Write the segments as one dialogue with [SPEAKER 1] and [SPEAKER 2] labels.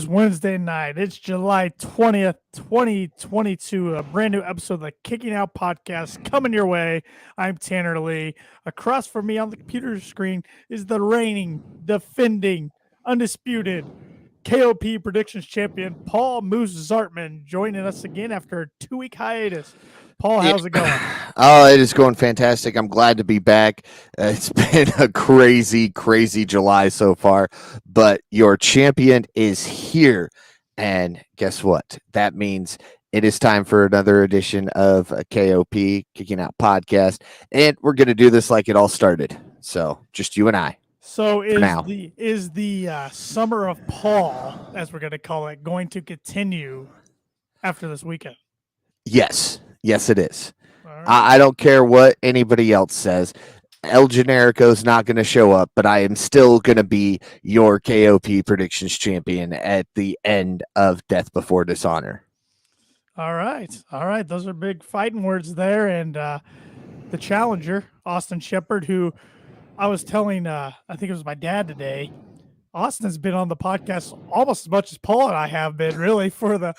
[SPEAKER 1] is Wednesday night. It's July 20th, 2022. A brand new episode of the Kicking Out Podcast coming your way. I'm Tanner Lee. Across from me on the computer screen is the reigning, defending, undisputed KOP Predictions Champion, Paul Moose Zartman, joining us again after a 2-week hiatus. Paul, how's it going?
[SPEAKER 2] Oh, it is going fantastic. I'm glad to be back. It's been a crazy July so far, but your champion is here. And guess what? That means it is time for another edition of a KOP, Kicking Out Podcast. And we're going to do this like it all started. So just you and I.
[SPEAKER 1] So is the summer of Paul, as we're going to call it, going to continue after this weekend?
[SPEAKER 2] Yes, it is.
[SPEAKER 1] Right.
[SPEAKER 2] I don't care what anybody else says. El Generico is not going to show up, but I am still going to be your KOP Predictions Champion at the end of Death Before Dishonor.
[SPEAKER 1] All right. Those are big fighting words there. And the challenger, Austin Shepard, who I was telling, I think it was my dad today, Austin has been on the podcast almost as much as Paul and I have been, really, for the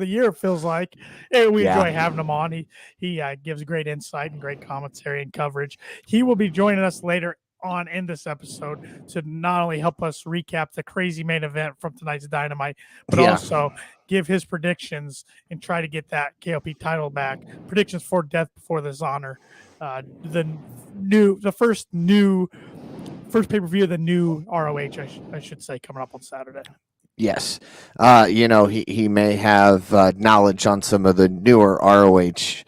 [SPEAKER 1] year. It feels like, and we enjoy having him on. He gives great insight and great commentary and coverage. He will be joining us later on in this episode to not only help us recap the crazy main event from tonight's Dynamite, but also give his predictions and try to get that KOP title back. Predictions for Death Before Dishonor, the first pay-per-view of the new ROH, I should say, coming up on Saturday.
[SPEAKER 2] Yes. He may have knowledge on some of the newer ROH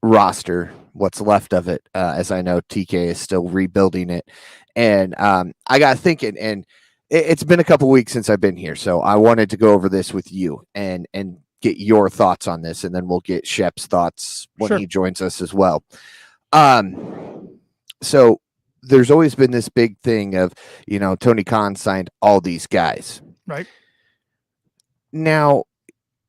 [SPEAKER 2] roster, what's left of it, as I know TK is still rebuilding it. And I got thinking, and it's been a couple weeks since I've been here, so I wanted to go over this with you and get your thoughts on this, and then we'll get Shep's thoughts when he joins us as well. So there's always been this big thing of, Tony Khan signed all these guys.
[SPEAKER 1] Right.
[SPEAKER 2] Now,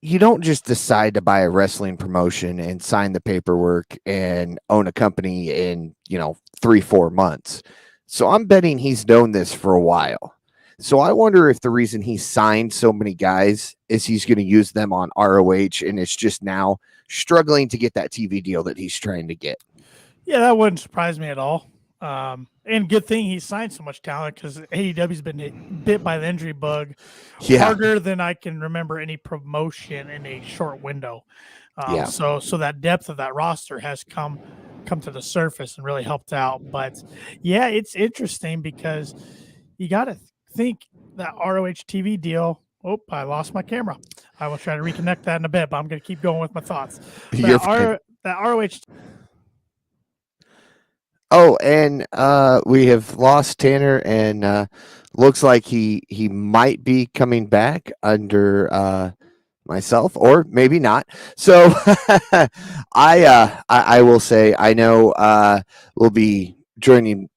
[SPEAKER 2] you don't just decide to buy a wrestling promotion and sign the paperwork and own a company in, 3-4 months. So I'm betting he's known this for a while. So I wonder if the reason he signed so many guys is he's going to use them on ROH, and it's just now struggling to get that TV deal that he's trying to get.
[SPEAKER 1] Yeah, that wouldn't surprise me at all. And good thing he signed so much talent, because AEW's been bit by the injury bug harder than I can remember any promotion in a short window. So that depth of that roster has come to the surface and really helped out. But yeah, it's interesting because you got to think that ROH TV deal. Oh, I lost my camera. I will try to reconnect that in a bit, but I'm going to keep going with my thoughts. That ROH.
[SPEAKER 2] Oh, and we have lost Tanner, and looks like he might be coming back under myself, or maybe not. So I will say, I know we'll be joining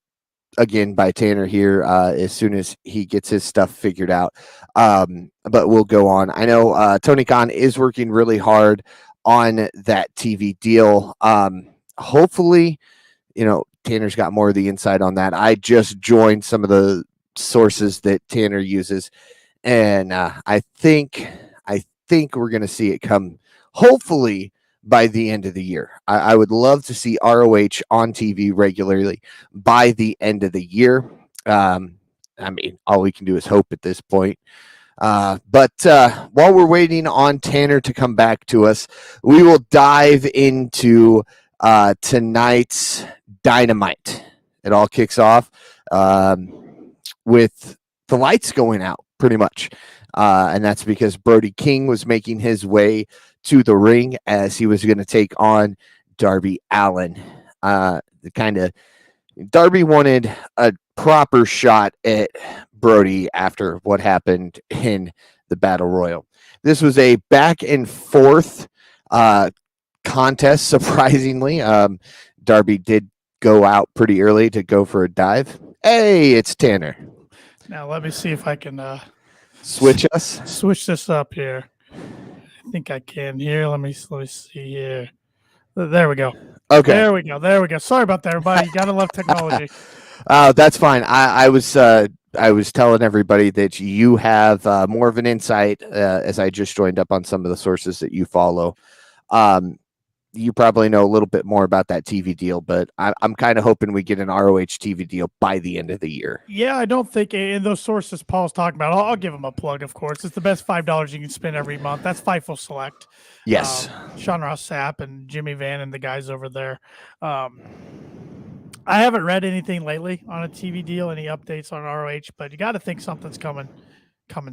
[SPEAKER 2] again by Tanner here as soon as he gets his stuff figured out. But we'll go on. I know Tony Khan is working really hard on that TV deal. Hopefully, Tanner's got more of the insight on that. I just joined some of the sources that Tanner uses, and I think we're going to see it come, hopefully, by the end of the year. I would love to see ROH on TV regularly by the end of the year. All we can do is hope at this point. But while we're waiting on Tanner to come back to us, we will dive into tonight's Dynamite. It all kicks off with the lights going out, pretty much. And that's because Brody King was making his way to the ring as he was going to take on Darby Allin. Darby wanted a proper shot at Brody after what happened in the Battle Royal. This was a back and forth contest, surprisingly. Darby did go out pretty early to go for a dive. Hey, it's Tanner.
[SPEAKER 1] Now let me see if I can
[SPEAKER 2] switch
[SPEAKER 1] this up here. I think I can here. Let me see here. There we go.
[SPEAKER 2] Okay.
[SPEAKER 1] There we go. Sorry about that, everybody. You gotta love technology.
[SPEAKER 2] That's fine. I was I was telling everybody that you have more of an insight as I just joined up on some of the sources that you follow. Um, you probably know a little bit more about that TV deal, but I'm kind of hoping we get an ROH TV deal by the end of the year.
[SPEAKER 1] Yeah, I don't think in those sources Paul's talking about. I'll give him a plug, of course. It's the best $5 you can spend every month. That's Fightful Select.
[SPEAKER 2] Yes.
[SPEAKER 1] Sean Ross Sapp and Jimmy Van and the guys over there. I haven't read anything lately on a TV deal, any updates on ROH, but you got to think something's coming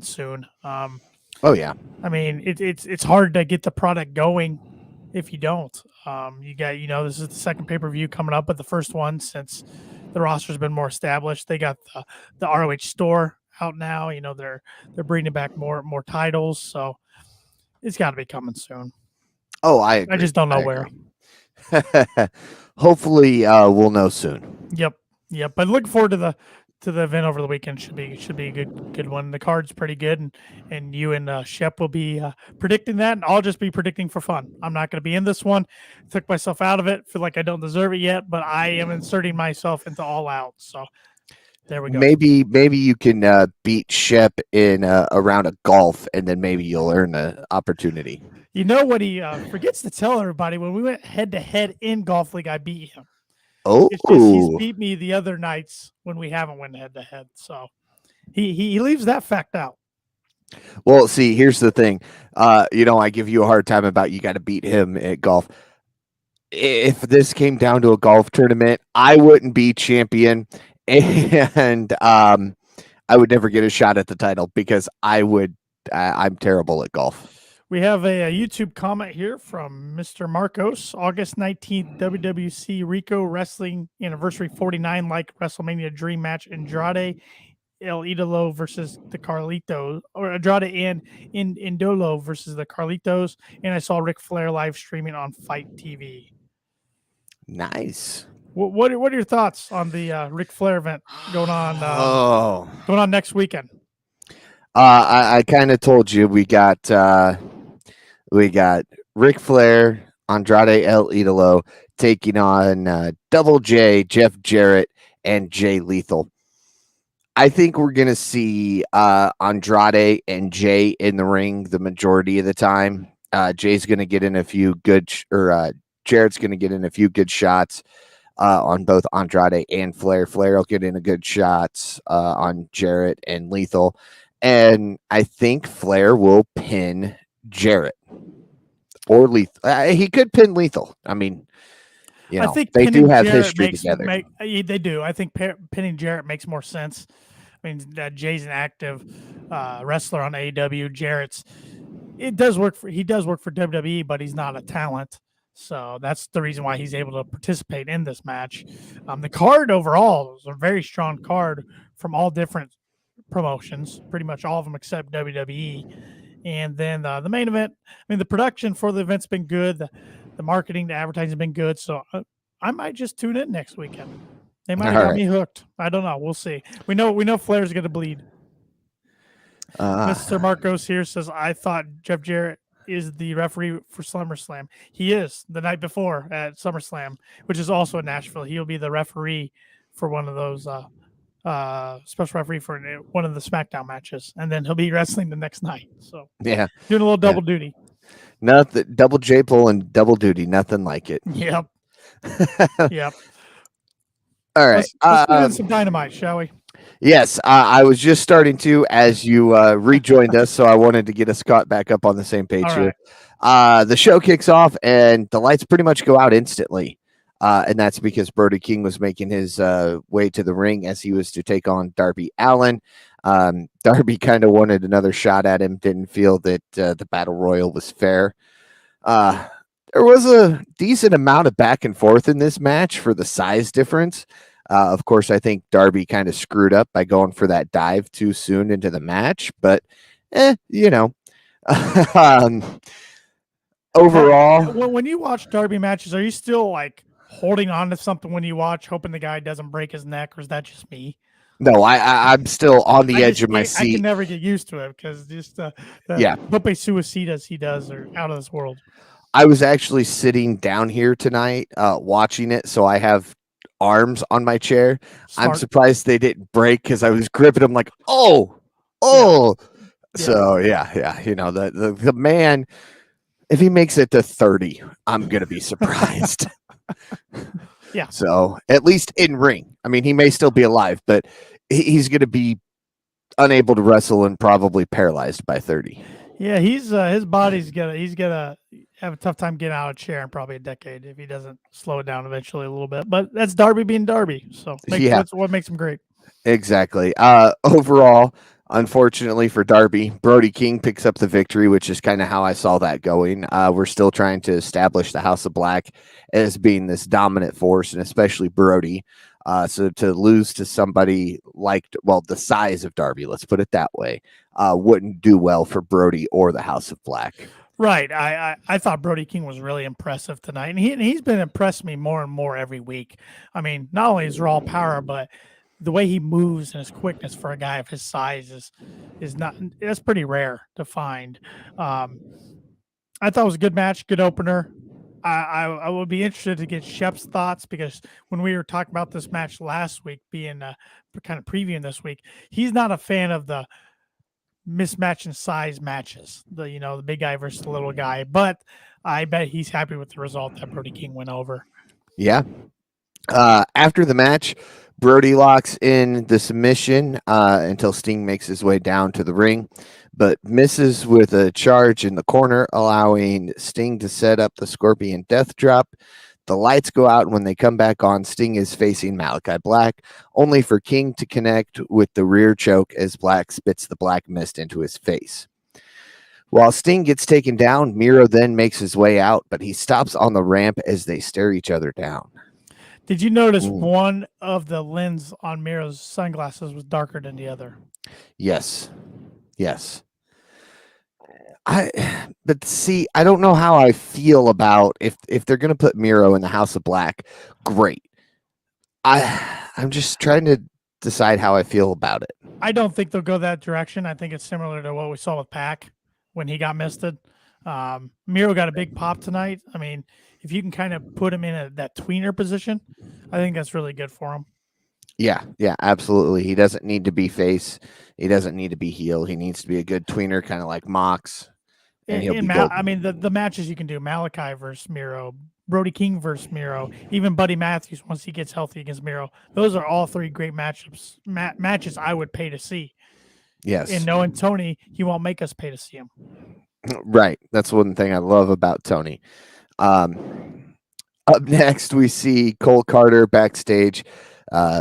[SPEAKER 1] soon.
[SPEAKER 2] Oh yeah.
[SPEAKER 1] I mean, it's hard to get the product going if you don't. You got, this is the second pay-per-view coming up, but the first one since the roster's been more established. They got the ROH store out now. They're bringing back more titles, so it's got to be coming soon.
[SPEAKER 2] Oh, I agree.
[SPEAKER 1] I just don't know where.
[SPEAKER 2] Hopefully, we'll know soon.
[SPEAKER 1] Yep. But looking forward to the event over the weekend. Should be a good one. The card's pretty good, and you and Shep will be predicting that, and I'll just be predicting for fun. I'm not going to be in this one. Took myself out of it. Feel like I don't deserve it yet, but I am inserting myself into All Out. So there we go.
[SPEAKER 2] Maybe you can beat Shep in a round of golf, and then maybe you'll earn an opportunity.
[SPEAKER 1] You know what he forgets to tell everybody? When we went head to head in Golf League, I beat him.
[SPEAKER 2] Oh,
[SPEAKER 1] it's just he's beat me the other nights when we haven't went head to head. So he leaves that fact out.
[SPEAKER 2] Well, see, here's the thing. I give you a hard time about you got to beat him at golf. If this came down to a golf tournament, I wouldn't be champion, and I would never get a shot at the title because I'm terrible at golf.
[SPEAKER 1] We have a YouTube comment here from Mr. Marcos. August 19th, WWC Rico Wrestling Anniversary 49, like WrestleMania Dream Match, Andrade El Idolo versus the Carlitos, or Andrade and Indolo versus the Carlitos. And I saw Ric Flair live streaming on Fight TV.
[SPEAKER 2] Nice.
[SPEAKER 1] What are your thoughts on the Ric Flair event going on next weekend?
[SPEAKER 2] I kind of told you we got Ric Flair, Andrade El Idolo taking on Double J, Jeff Jarrett, and Jay Lethal. I think we're gonna see Andrade and Jay in the ring the majority of the time. Jay's gonna get in a few good, Jarrett's gonna get in a few good shots on both Andrade and Flair. Flair will get in a good shots on Jarrett and Lethal, and I think Flair will pin Jarrett or Lethal. He could pin Lethal. I mean, I think they do have
[SPEAKER 1] Jarrett
[SPEAKER 2] history together.
[SPEAKER 1] They do. I think pinning Jarrett makes more sense. I mean, Jay's an active wrestler on AEW. Jarrett's he does work for WWE, but he's not a talent. So that's the reason why he's able to participate in this match. The card overall is a very strong card from all different promotions, pretty much all of them except WWE. And then the main event, I mean, the production for the event's been good. The marketing, the advertising has been good. So I might just tune in next weekend. They might have got me hooked. I don't know. We'll see. We know Flair's going to bleed. Mr. Marcos here says, I thought Jeff Jarrett is the referee for SummerSlam. He is the night before at SummerSlam, which is also in Nashville. He'll be the referee for one of those special referee for one of the SmackDown matches, and then he'll be wrestling the next night. So
[SPEAKER 2] yeah,
[SPEAKER 1] doing a little double duty.
[SPEAKER 2] Nothing, double J pull and double duty, nothing like it.
[SPEAKER 1] Yep. Yep.
[SPEAKER 2] All right,
[SPEAKER 1] let's get in some Dynamite, shall we?
[SPEAKER 2] Yes, I was just starting to as you rejoined us, so I wanted to get us caught back up on the same page here. The show kicks off, and the lights pretty much go out instantly, and that's because Brody King was making his way to the ring as he was to take on Darby Allin. Darby kind of wanted another shot at him, didn't feel that the Battle Royal was fair. There was a decent amount of back and forth in this match for the size difference. Of course, I think Darby kind of screwed up by going for that dive too soon into the match, but overall,
[SPEAKER 1] when you watch Darby matches, are you still like holding on to something when you watch, hoping the guy doesn't break his neck, or is that just me?
[SPEAKER 2] No, I'm still on the edge of my seat.
[SPEAKER 1] I can never get used to it because just Tope Suicidas he does are out of this world.
[SPEAKER 2] I was actually sitting down here tonight watching it, so I have arms on my chair. I'm
[SPEAKER 1] Smart.
[SPEAKER 2] surprised they didn't break because I was gripping them like, oh,
[SPEAKER 1] Yeah.
[SPEAKER 2] oh.
[SPEAKER 1] Yeah.
[SPEAKER 2] So yeah. You know, the man, if he makes it to 30, I'm gonna be surprised.
[SPEAKER 1] Yeah.
[SPEAKER 2] So at least in ring. I mean, he may still be alive, but he's gonna be unable to wrestle and probably paralyzed by 30.
[SPEAKER 1] Yeah, he's his body's gonna have a tough time getting out of a chair in probably a decade if he doesn't slow it down eventually a little bit. But that's Darby being Darby, so
[SPEAKER 2] Yeah,
[SPEAKER 1] that's what makes him great.
[SPEAKER 2] exactly. Overall, unfortunately for Darby, Brody King picks up the victory, which is kind of how I saw that going. We're still trying to establish the House of Black as being this dominant force, and especially Brody. So to lose to somebody like, well, the size of Darby, let's put it that way, wouldn't do well for Brody or the House of Black.
[SPEAKER 1] Right. I thought Brody King was really impressive tonight, and he's been impressing me more and more every week. I mean, not only his raw power, but the way he moves and his quickness for a guy of his size is not that's pretty rare to find. Um, I thought it was a good match, good opener. I would be interested to get Shep's thoughts because when we were talking about this match last week, being kind of previewing this week, he's not a fan of the mismatch in size matches. The big guy versus the little guy, but I bet he's happy with the result that Brody King went over.
[SPEAKER 2] Yeah. After the match, Brody locks in the submission until Sting makes his way down to the ring, but misses with a charge in the corner, allowing Sting to set up the Scorpion Death Drop. The lights go out, and when they come back on, Sting is facing Malachi Black, only for King to connect with the rear choke as Black spits the black mist into his face. While Sting gets taken down, Miro then makes his way out, but he stops on the ramp as they stare each other down.
[SPEAKER 1] Did you notice one of the lens on Miro's sunglasses was darker than the other?
[SPEAKER 2] Yes. But see, I don't know how I feel about if they're gonna put Miro in the House of Black. Great. I'm just trying to decide how I feel about it.
[SPEAKER 1] I don't think they'll go that direction. I think it's similar to what we saw with Pac when he got misted. Miro got a big pop tonight. I mean, if you can kind of put him in that tweener position, I think that's really good for him.
[SPEAKER 2] Yeah, absolutely. He doesn't need to be face. He doesn't need to be heel. He needs to be a good tweener, kind of like Mox. And he'll be golden.
[SPEAKER 1] I mean, the matches you can do: Malachi versus Miro, Brody King versus Miro, even Buddy Matthews once he gets healthy against Miro. Those are all three great matchups. Matches I would pay to see.
[SPEAKER 2] Yes.
[SPEAKER 1] And knowing Tony, he won't make us pay to see him.
[SPEAKER 2] Right. That's one thing I love about Tony. Up next, we see Cole Carter backstage.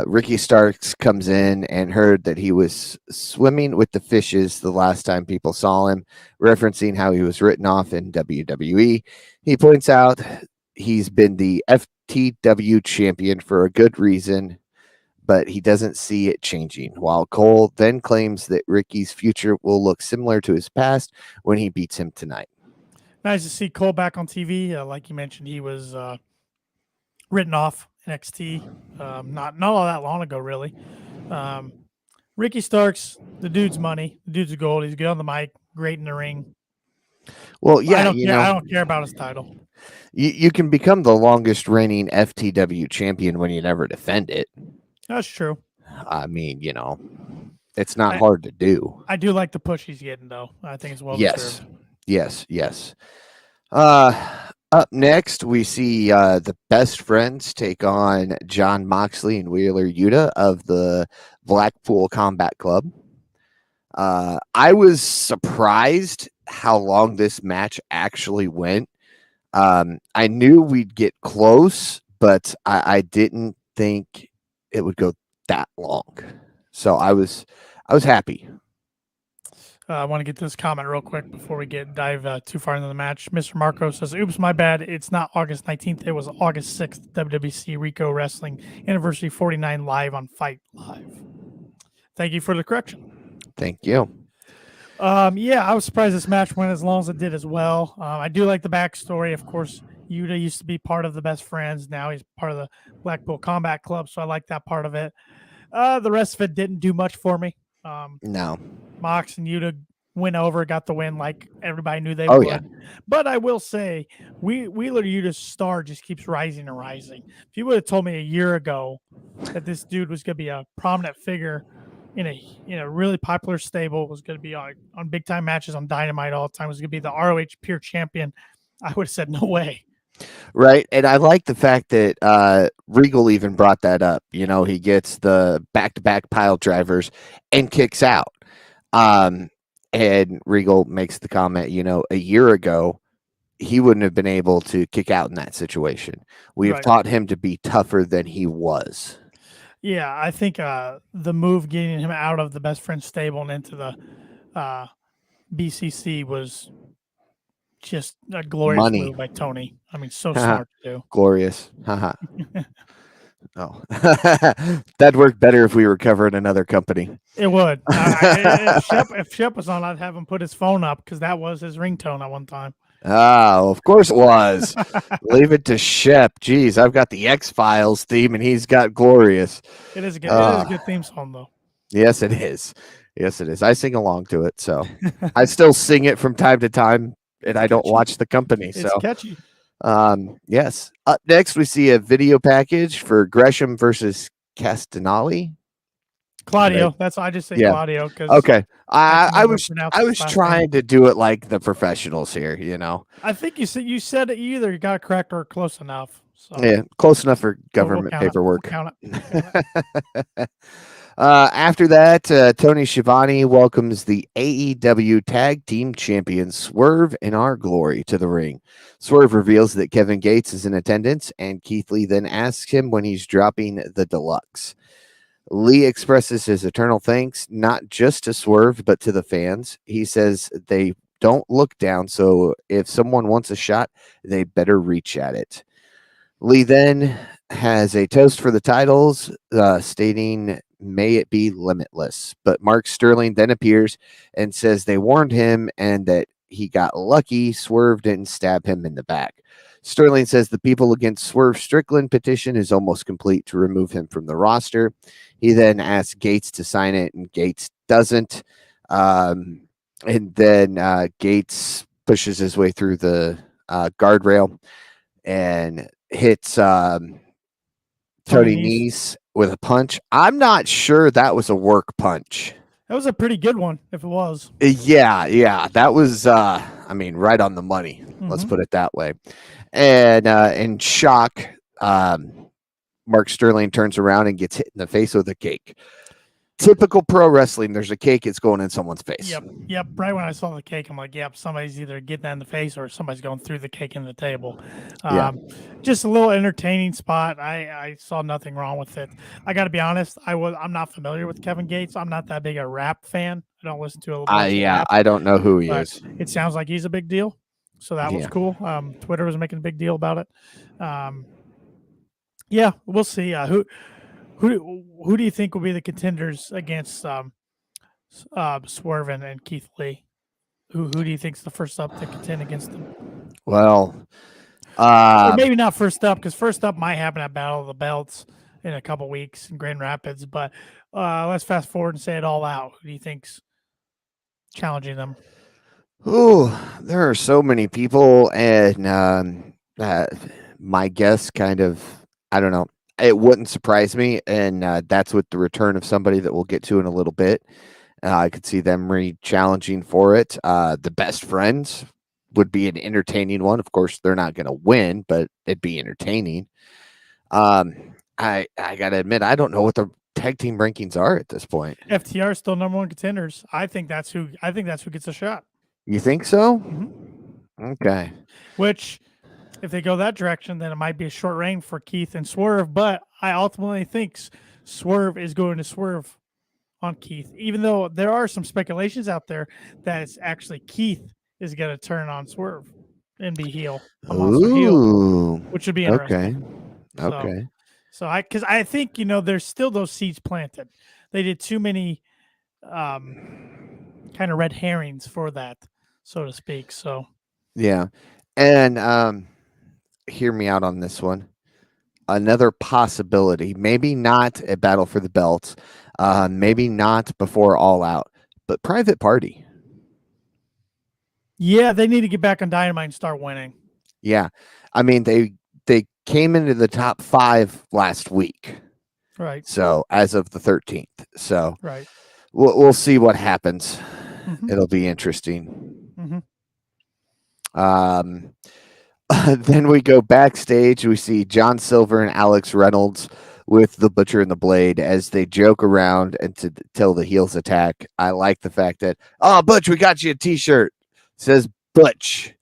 [SPEAKER 2] Ricky Starks comes in and heard that he was swimming with the fishes the last time people saw him, referencing how he was written off in WWE. He points out he's been the FTW champion for a good reason, but he doesn't see it changing. While Cole then claims that Ricky's future will look similar to his past when he beats him tonight.
[SPEAKER 1] Nice to see Cole back on TV. Like you mentioned, he was written off NXT not all that long ago, really. Ricky Starks, the dude's money, the dude's gold. He's good on the mic, great in the ring.
[SPEAKER 2] Well, yeah,
[SPEAKER 1] I don't care about his title.
[SPEAKER 2] You can become the longest reigning FTW champion when you never defend it.
[SPEAKER 1] That's true.
[SPEAKER 2] I mean, it's not hard to do.
[SPEAKER 1] I do like the push he's getting, though. I think it's well deserved.
[SPEAKER 2] Yes. Up next, we see the Best Friends take on John Moxley and Wheeler Yuta of the Blackpool Combat Club. I was surprised how long this match actually went. I knew we'd get close, but I didn't think it would go that long. So I was happy.
[SPEAKER 1] I want to get this comment real quick before we dive too far into the match. Mr. Marco says, "Oops, my bad. It's not August 19th. It was August 6th. WWC Rico Wrestling Anniversary 49 live on Fight Live." Thank you for the correction.
[SPEAKER 2] Thank you.
[SPEAKER 1] Yeah, I was surprised this match went as long as it did as well. I do like the backstory. Of course, Yuta used to be part of the Best Friends. Now he's part of the Blackpool Combat Club, so I like that part of it. The rest of it didn't do much for me.
[SPEAKER 2] No.
[SPEAKER 1] Mox and Yuta went over, got the win like everybody knew they
[SPEAKER 2] Oh,
[SPEAKER 1] would.
[SPEAKER 2] yeah.
[SPEAKER 1] But I will say, Wheeler Yuta's star just keeps rising and rising. If you would have told me a year ago that this dude was going to be a prominent figure in a really popular stable, was going to be on big time matches on Dynamite all the time, was going to be the ROH Pure Champion, I would have said no way.
[SPEAKER 2] Right. And I like the fact that Regal even brought that up. You know, he gets the back to back pile drivers and kicks out. And Regal makes the comment, you know, a year ago, he wouldn't have been able to kick out in that situation. We have
[SPEAKER 1] Right.
[SPEAKER 2] taught him to be tougher than he was.
[SPEAKER 1] Yeah, I think the move getting him out of the best friend stable and into the BCC was just a glorious
[SPEAKER 2] Money.
[SPEAKER 1] move by Tony. I mean, so smart to do.
[SPEAKER 2] Glorious. Haha. Oh, that'd work better if we were covering another company.
[SPEAKER 1] It would. If Shep was on, I'd have him put his phone up because that was his ringtone at one time.
[SPEAKER 2] Oh, of course it was. Leave it to Shep. Jeez, I've got the X-Files theme and he's got Glorious.
[SPEAKER 1] It is a good theme song though.
[SPEAKER 2] Yes, it is. Yes, it is. I sing along to it, so I still sing it from time to time, and I don't watch the company.
[SPEAKER 1] It's
[SPEAKER 2] So,
[SPEAKER 1] catchy.
[SPEAKER 2] yes. Up next, we see a video package for Gresham versus Castanali.
[SPEAKER 1] Claudio.
[SPEAKER 2] Right.
[SPEAKER 1] That's I just say
[SPEAKER 2] Yeah.
[SPEAKER 1] Claudio because
[SPEAKER 2] Okay.
[SPEAKER 1] I can
[SPEAKER 2] I
[SPEAKER 1] never
[SPEAKER 2] was
[SPEAKER 1] pronounce
[SPEAKER 2] I
[SPEAKER 1] his
[SPEAKER 2] was
[SPEAKER 1] last
[SPEAKER 2] trying
[SPEAKER 1] name.
[SPEAKER 2] to do it like the professionals here, you know.
[SPEAKER 1] I think you said it either you got it correct or close enough. So
[SPEAKER 2] Yeah, close enough for
[SPEAKER 1] we'll
[SPEAKER 2] government
[SPEAKER 1] count it.
[SPEAKER 2] paperwork.
[SPEAKER 1] We'll count it.
[SPEAKER 2] After that, Tony Schiavone welcomes the AEW Tag Team Champions Swerve and Our Glory to the ring. Swerve reveals that Kevin Gates is in attendance, and Keith Lee then asks him when he's dropping the deluxe. Lee expresses his eternal thanks not just to Swerve, but to the fans. He says they don't look down, so if someone wants a shot, they better reach at it. Lee then has a toast for the titles, stating, "May it be limitless." But Mark Sterling then appears and says they warned him and that he got lucky. Swerve didn't stab him in the back. Sterling says the People Against Swerve Strickland petition is almost complete to remove him from the roster. He then asks Gates to sign it, and Gates doesn't. And then Gates pushes his way through the guardrail and hits Tony Nese with a punch. I'm not sure that was a work punch.
[SPEAKER 1] That was a pretty good one, if it was.
[SPEAKER 2] Yeah, that was I mean, right on the money. Let's put it that way. And in shock, Mark Sterling turns around and gets hit in the face with a cake. Typical pro wrestling, there's a cake, it's going in someone's face.
[SPEAKER 1] Yep. Right when I saw the cake, I'm like, yep, somebody's either getting that in the face or somebody's going through the cake in the table. Just a little entertaining spot. I saw nothing wrong with it. I got to be honest, I'm not familiar with Kevin Gates. I'm not that big a rap fan. I don't listen to a lot of rap.
[SPEAKER 2] I don't know who he is.
[SPEAKER 1] It sounds like he's a big deal. So that was cool. Twitter was making a big deal about it. We'll see. Who do you think will be the contenders against Swerve and Keith Lee? Who do you think's the first up to contend against them?
[SPEAKER 2] Well,
[SPEAKER 1] or maybe not first up, because first up might happen at Battle of the Belts in a couple weeks in Grand Rapids. But let's fast forward and say it all out. Who do you think's challenging them?
[SPEAKER 2] Oh, there are so many people, and my guess kind of, I don't know. It wouldn't surprise me, and that's with the return of somebody that we'll get to in a little bit. I could see them re-challenging for it. The Best Friends would be an entertaining one. Of course, they're not going to win, but it'd be entertaining. I gotta admit, I don't know what the tag team rankings are at this point.
[SPEAKER 1] FTR is still number one contenders. I think that's who gets a shot.
[SPEAKER 2] You think so?
[SPEAKER 1] Mm-hmm.
[SPEAKER 2] Okay.
[SPEAKER 1] Which, if they go that direction, then it might be a short reign for Keith and Swerve. But I ultimately think Swerve is going to swerve on Keith, even though there are some speculations out there that it's actually Keith is going to turn on Swerve and be heel, a monster heel, which would be interesting.
[SPEAKER 2] Okay.
[SPEAKER 1] So I think, there's still those seeds planted. They did too many kind of red herrings for that, so to speak. So
[SPEAKER 2] yeah, and hear me out on this one. Another possibility, maybe not a battle for the belts, maybe not before All Out, but Private Party.
[SPEAKER 1] Yeah, they need to get back on Dynamite and start winning.
[SPEAKER 2] Yeah. I mean, they came into the top 5 last week.
[SPEAKER 1] Right.
[SPEAKER 2] So as of the 13th. So
[SPEAKER 1] Right.
[SPEAKER 2] we'll see what happens.
[SPEAKER 1] Mm-hmm.
[SPEAKER 2] It'll be interesting.
[SPEAKER 1] Mm-hmm.
[SPEAKER 2] Then we go backstage. We see John Silver and Alex Reynolds with the Butcher and the Blade as they joke around until the heels attack. I like the fact that, oh, Butch, we got you a T-shirt. It says Butch.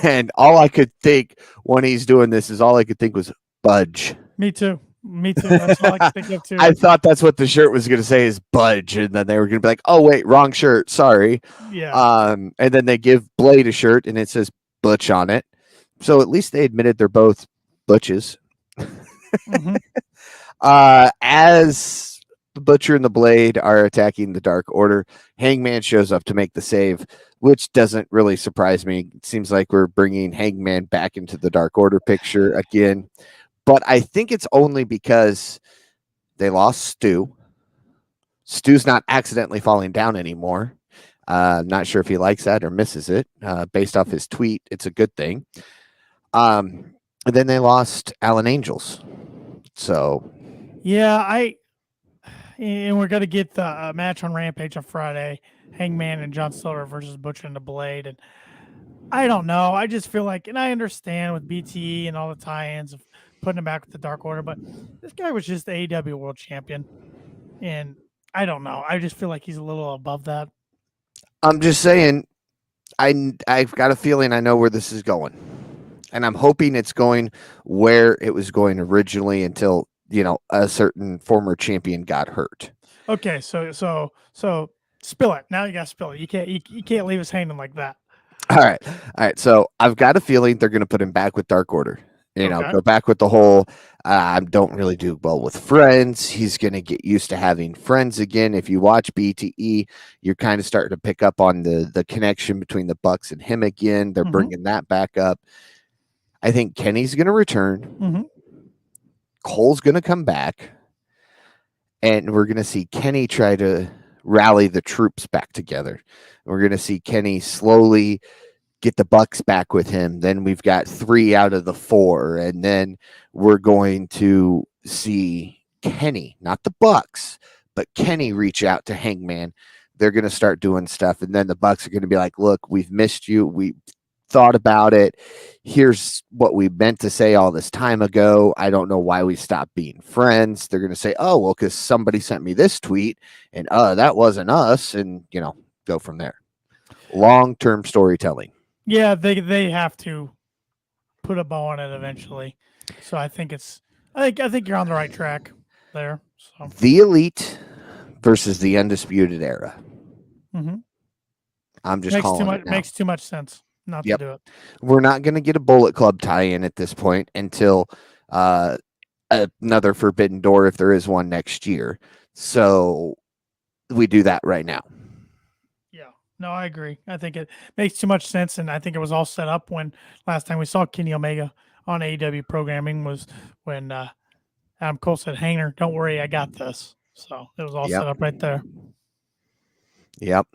[SPEAKER 2] And all I could think when he's doing this is all I could think was Budge.
[SPEAKER 1] Me too. That's all I can think of too.
[SPEAKER 2] I thought that's what the shirt was going to say is Budge, and then they were going to be like, "Oh wait, wrong shirt, sorry."
[SPEAKER 1] Yeah.
[SPEAKER 2] And then they give Blade a shirt, and it says Butch on it. So at least they admitted they're both Butches.
[SPEAKER 1] Mm-hmm.
[SPEAKER 2] As the Butcher and the Blade are attacking the Dark Order, Hangman shows up to make the save, which doesn't really surprise me. It seems like we're bringing Hangman back into the Dark Order picture again. But I think it's only because they lost Stu. Stu's not accidentally falling down anymore. Not sure if he likes that or misses it. Based off his tweet, it's a good thing. And then they lost Alan Angels. So
[SPEAKER 1] yeah, and we're gonna get the match on Rampage on Friday. Hangman and John Silver versus Butcher and the Blade, and I don't know. I just feel like, and I understand with BTE and all the tie-ins of putting him back with the Dark Order, but this guy was just the AEW World Champion, and I don't know. I just feel like he's a little above that.
[SPEAKER 2] I'm just saying, I've got a feeling I know where this is going, and I'm hoping it's going where it was going originally until a certain former champion got hurt.
[SPEAKER 1] Okay, so spill it. Now you got to spill it. You can't leave us hanging like that.
[SPEAKER 2] All right. So I've got a feeling they're going to put him back with Dark Order.
[SPEAKER 1] Okay.
[SPEAKER 2] Go back with the whole. I don't really do well with friends. He's going to get used to having friends again. If you watch BTE, you're kind of starting to pick up on the connection between the Bucks and him again. They're bringing that back up. I think Kenny's going to return.
[SPEAKER 1] Mm-hmm.
[SPEAKER 2] Cole's going to come back, and we're going to see Kenny try to rally the troops back together. We're going to see Kenny slowly get the Bucks back with him. Then we've got 3 out of the 4, and then we're going to see Kenny, not the Bucks, but Kenny reach out to Hangman. They're going to start doing stuff, and then the Bucks are going to be like, "Look, we've missed you. We thought about it. Here's what we meant to say all this time ago. I don't know why we stopped being friends." They're going to say, "Oh, well, because somebody sent me this tweet, and that wasn't us," and go from there. Long-term storytelling.
[SPEAKER 1] Yeah, they have to put a bow on it eventually. So I think you're on the right track there. So
[SPEAKER 2] The Elite versus the Undisputed Era.
[SPEAKER 1] Mm-hmm.
[SPEAKER 2] I'm just calling it now.
[SPEAKER 1] Makes too much sense not to do it.
[SPEAKER 2] We're not going to get a Bullet Club tie-in at this point until another Forbidden Door, if there is one next year. So we do that right now.
[SPEAKER 1] Yeah, no, I agree. I think it makes too much sense, and I think it was all set up when last time we saw Kenny Omega on AEW programming was when Adam Cole said, "Hanger, don't worry, I got this." So it was all set up right there.
[SPEAKER 2] Yep.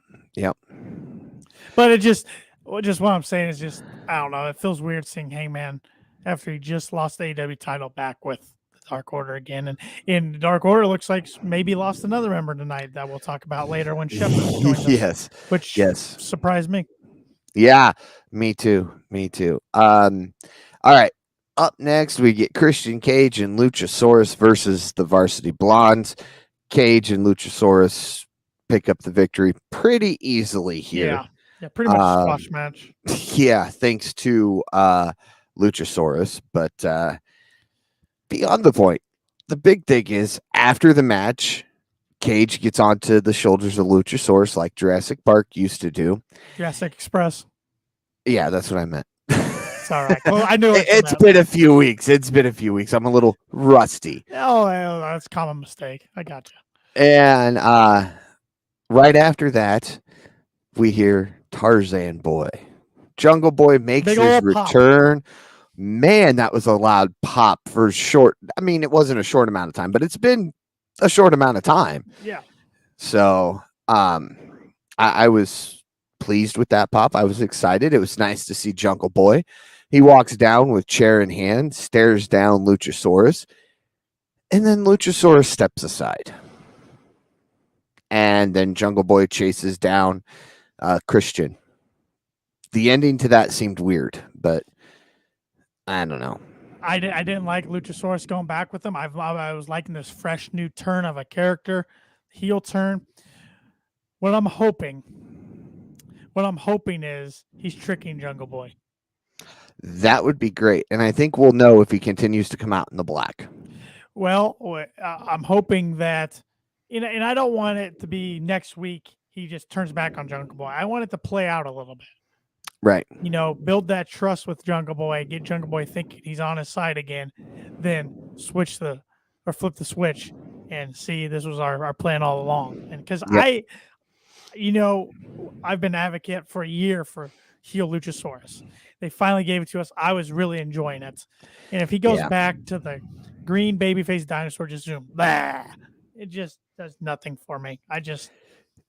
[SPEAKER 1] But it just what I'm saying is just, I don't know. It feels weird seeing Hangman after he just lost the AEW title back with the Dark Order again. And in the Dark Order, looks like maybe lost another member tonight that we'll talk about later when Shepard joins us. Which surprised me.
[SPEAKER 2] Yeah, me too. All right. Up next, we get Christian Cage and Luchasaurus versus the Varsity Blondes. Cage and Luchasaurus pick up the victory pretty easily here.
[SPEAKER 1] Yeah, pretty much a squash match.
[SPEAKER 2] Yeah, thanks to Luchasaurus. But beyond the point, the big thing is after the match, Cage gets onto the shoulders of Luchasaurus like Jurassic Park used to do.
[SPEAKER 1] Jurassic Express.
[SPEAKER 2] Yeah, that's what I meant.
[SPEAKER 1] It's all right. Well, I know
[SPEAKER 2] it's been a few weeks. I'm a little rusty.
[SPEAKER 1] Oh, that's a common mistake. I got you.
[SPEAKER 2] And right after that, we hear Tarzan Boy. Jungle Boy makes his return. Pop. Man, that was a loud pop for short. I mean, it wasn't a short amount of time, but it's been a short amount of time.
[SPEAKER 1] Yeah.
[SPEAKER 2] So I was pleased with that pop. I was excited. It was nice to see Jungle Boy. He walks down with chair in hand, stares down Luchasaurus, and then Luchasaurus steps aside. And then Jungle Boy chases down Christian. The ending to that seemed weird, but I don't know.
[SPEAKER 1] I didn't like Luchasaurus going back with him. I was liking this fresh new turn of a character, heel turn. What I'm hoping is he's tricking Jungle Boy.
[SPEAKER 2] That would be great. And I think we'll know if he continues to come out in the black.
[SPEAKER 1] Well, I'm hoping that, and I don't want it to be next week he just turns back on Jungle Boy. I want it to play out a little bit.
[SPEAKER 2] Right.
[SPEAKER 1] Build that trust with Jungle Boy, get Jungle Boy thinking he's on his side again, then flip the switch and see this was our plan all along. And because I've been an advocate for a year for heel Luchasaurus. They finally gave it to us. I was really enjoying it. And if he goes back to the green babyface dinosaur, just zoom, blah, it just does nothing for me.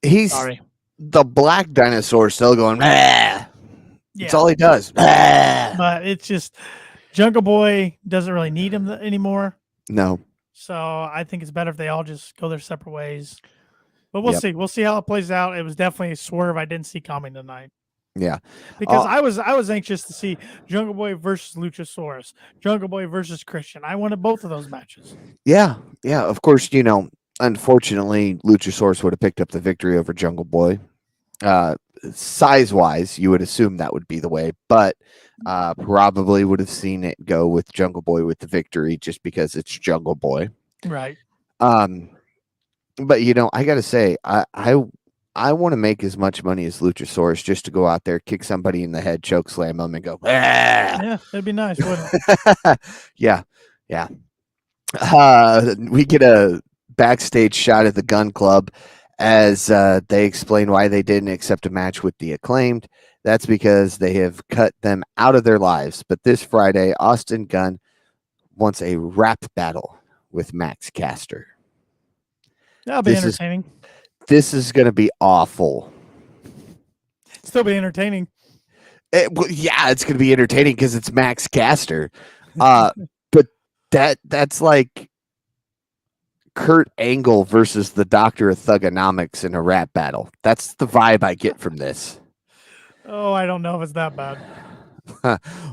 [SPEAKER 2] He's
[SPEAKER 1] sorry.
[SPEAKER 2] The black dinosaur still going, blah. That's all he does.
[SPEAKER 1] But it's just Jungle Boy doesn't really need him anymore.
[SPEAKER 2] No.
[SPEAKER 1] So I think it's better if they all just go their separate ways. But we'll see. We'll see how it plays out. It was definitely a swerve I didn't see coming tonight.
[SPEAKER 2] Yeah.
[SPEAKER 1] Because I was anxious to see Jungle Boy versus Luchasaurus, Jungle Boy versus Christian. I wanted both of those matches.
[SPEAKER 2] Yeah. Yeah. Of course, unfortunately, Luchasaurus would have picked up the victory over Jungle Boy. Size-wise, you would assume that would be the way, but probably would have seen it go with Jungle Boy with the victory just because it's Jungle Boy.
[SPEAKER 1] Right.
[SPEAKER 2] But I gotta say, I want to make as much money as Luchasaurus just to go out there, kick somebody in the head, choke slam them, and go. Ah!
[SPEAKER 1] Yeah, that'd be nice, wouldn't it?
[SPEAKER 2] Yeah. We get a backstage shot of the Gun Club as they explain why they didn't accept a match with the Acclaimed. That's because they have cut them out of their lives. But this Friday, Austin Gunn wants a rap battle with Max Caster.
[SPEAKER 1] That'll be entertaining.
[SPEAKER 2] This is going to be awful.
[SPEAKER 1] Still be entertaining.
[SPEAKER 2] It's going to be entertaining because it's Max Caster. But that's like Kurt Angle versus the Doctor of Thugonomics in a rap battle. That's the vibe I get from this.
[SPEAKER 1] Oh, I don't know if it's that bad.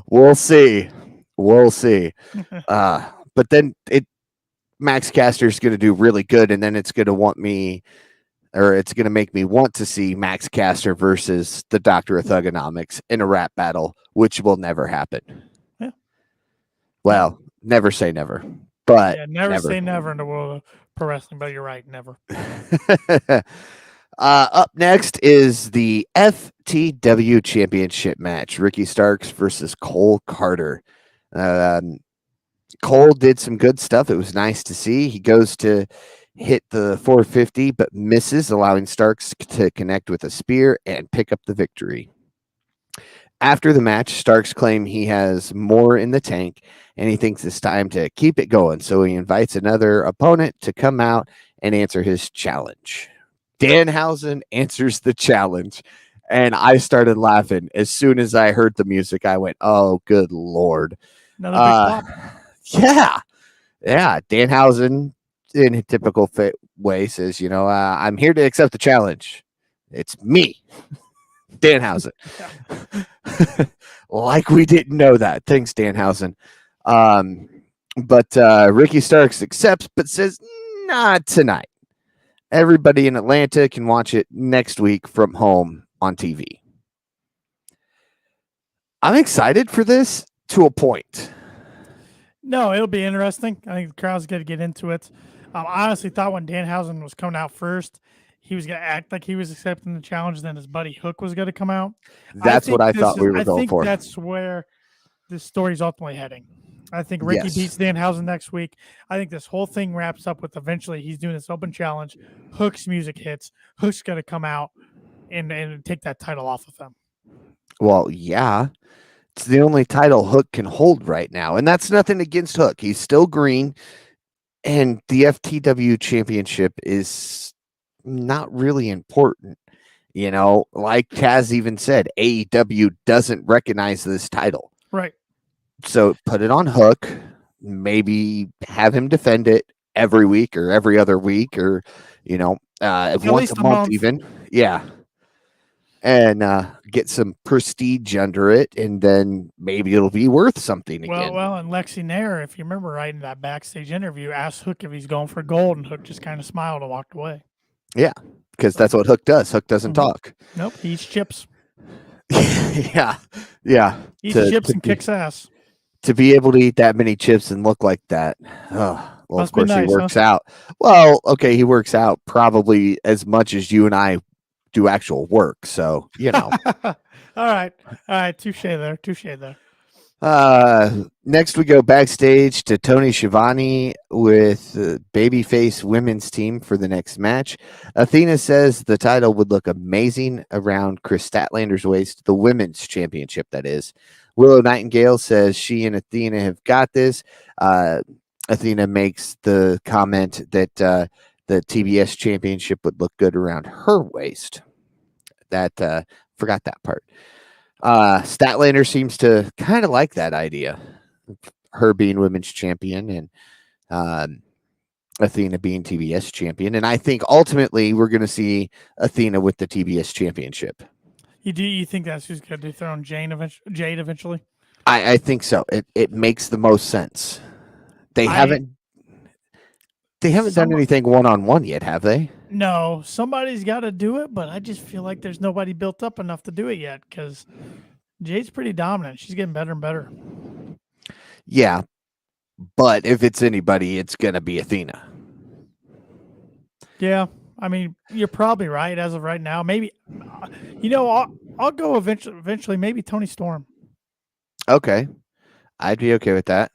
[SPEAKER 2] We'll see. But then Max Caster's going to do really good, and then it's going to make me want to see Max Caster versus the Doctor of Thugonomics in a rap battle, which will never happen.
[SPEAKER 1] Yeah.
[SPEAKER 2] Well, never say never. But
[SPEAKER 1] never say never in the world of pro wrestling, but you're right, never.
[SPEAKER 2] Up next is the FTW Championship match. Ricky Starks versus Cole Carter. Cole did some good stuff. It was nice to see. He goes to hit the 450, but misses, allowing Starks to connect with a spear and pick up the victory. After the match, Starks claimed he has more in the tank and he thinks it's time to keep it going. So he invites another opponent to come out and answer his challenge. Danhausen answers the challenge, and I started laughing. As soon as I heard the music, I went, oh, good Lord.
[SPEAKER 1] Another big
[SPEAKER 2] pop. Yeah. Danhausen, in a typical way, says, I'm here to accept the challenge. It's me. Danhausen. Like we didn't know that. Thanks, Danhausen. But Ricky Starks accepts, but says, not tonight. Everybody in Atlanta can watch it next week from home on TV. I'm excited for this to a point.
[SPEAKER 1] No, it'll be interesting. I think the crowd's going to get into it. I honestly thought when Danhausen was coming out first, he was going to act like he was accepting the challenge, then his buddy Hook was going to come out.
[SPEAKER 2] That's what I thought we were going for.
[SPEAKER 1] That's where this story's ultimately heading. I think Ricky beats Danhausen next week. I think this whole thing wraps up with eventually he's doing this open challenge. Hook's music hits. Hook's going to come out and take that title off of him.
[SPEAKER 2] Well, yeah. It's the only title Hook can hold right now. And that's nothing against Hook. He's still green. And the FTW championship is not really important. Like Taz even said, AEW doesn't recognize this title.
[SPEAKER 1] Right.
[SPEAKER 2] So put it on Hook, maybe have him defend it every week or every other week, or
[SPEAKER 1] At
[SPEAKER 2] once a
[SPEAKER 1] least a
[SPEAKER 2] month
[SPEAKER 1] month.
[SPEAKER 2] even. Yeah. And get some prestige under it, and then maybe it'll be worth something again.
[SPEAKER 1] Well, and Lexi Nair, if you remember right in that backstage interview, asked Hook if he's going for gold, and Hook just kind of smiled and walked away.
[SPEAKER 2] Yeah, because that's what Hook does. Hook doesn't talk.
[SPEAKER 1] Nope, he eats chips.
[SPEAKER 2] Yeah.
[SPEAKER 1] Eats chips and kicks ass.
[SPEAKER 2] To be able to eat that many chips and look like that. Well,
[SPEAKER 1] Must
[SPEAKER 2] of course,
[SPEAKER 1] be nice,
[SPEAKER 2] he works out. Well, okay, he works out probably as much as you and I do actual work. So,
[SPEAKER 1] All right. Touche there.
[SPEAKER 2] Next we go backstage to Tony Schiavone with the babyface women's team for the next match. Athena says the title would look amazing around Chris Statlander's waist, the women's championship, that is. Willow Nightingale says she and Athena have got this. Athena makes the comment that the TBS championship would look good around her waist. That forgot that part. Statlander seems to kind of like that idea, her being women's champion and Athena being TBS champion. And I think ultimately we're going to see Athena with the TBS championship.
[SPEAKER 1] You think that's who's going to dethrone Jade eventually?
[SPEAKER 2] I think so. It makes the most sense. They haven't done anything one-on-one yet, have they?
[SPEAKER 1] No, somebody's got to do it, but I just feel like there's nobody built up enough to do it yet because Jade's pretty dominant. She's getting better and better.
[SPEAKER 2] Yeah, but if it's anybody, it's going to be Athena.
[SPEAKER 1] Yeah, I mean, you're probably right as of right now. Maybe, I'll go eventually. Maybe Tony Storm.
[SPEAKER 2] Okay, I'd be okay with that.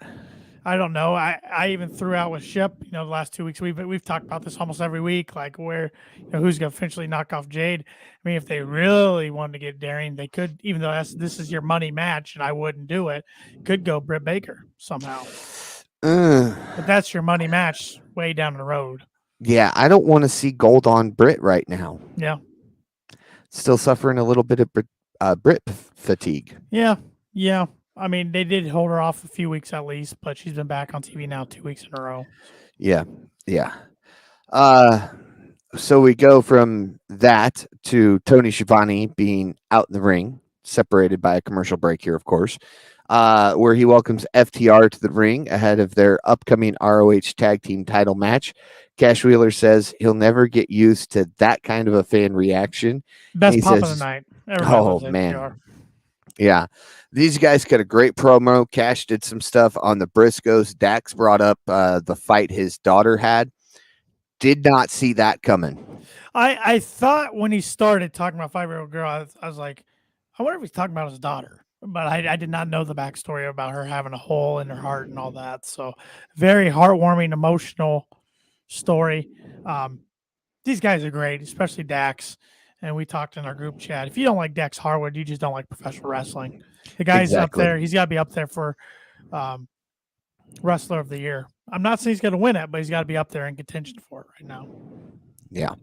[SPEAKER 1] I don't know. I even threw out with Shep. The last 2 weeks we've talked about this almost every week, like where who's going to eventually knock off Jade. I mean, if they really wanted to get daring, they could. Even though this is your money match, and I wouldn't do it, could go Britt Baker somehow. But that's your money match way down the road.
[SPEAKER 2] Yeah, I don't want to see gold on Britt right now.
[SPEAKER 1] Yeah,
[SPEAKER 2] still suffering a little bit of Britt fatigue.
[SPEAKER 1] Yeah. I mean, they did hold her off a few weeks at least, but she's been back on TV now 2 weeks in a row.
[SPEAKER 2] Yeah. So we go from that to Tony Schiavone being out in the ring, separated by a commercial break here, of course, where he welcomes FTR to the ring ahead of their upcoming ROH Tag Team title match. Cash Wheeler says he'll never get used to that kind of a fan reaction.
[SPEAKER 1] Best pop of the night.
[SPEAKER 2] Everybody man. FTR. Yeah. These guys got a great promo. Cash did some stuff on the Briscoes. Dax brought up the fight his daughter had. Did not see that coming.
[SPEAKER 1] I thought when he started talking about 5-year-old girl, I was like, I wonder if he's talking about his daughter. But I did not know the backstory about her having a hole in her heart and all that. So very heartwarming, emotional story. These guys are great, especially Dax. And we talked in our group chat. If you don't like Dax Harwood, you just don't like professional wrestling. The guy's up there. He's got to be up there for Wrestler of the Year. I'm not saying he's going to win it, but he's got to be up there in contention for it right now.
[SPEAKER 2] Yeah.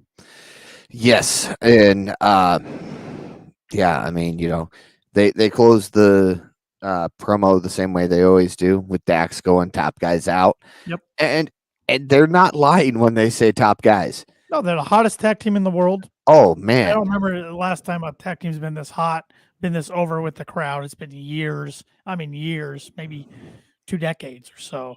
[SPEAKER 2] Yes. And I mean, they closed the promo the same way they always do, with Dax going top guys out.
[SPEAKER 1] Yep.
[SPEAKER 2] And they're not lying when they say top guys.
[SPEAKER 1] No, they're the hottest tag team in the world.
[SPEAKER 2] Oh, man.
[SPEAKER 1] I don't remember the last time a tag team's been this hot, been this over with the crowd. It's been years. I mean, years, maybe 2 decades or so.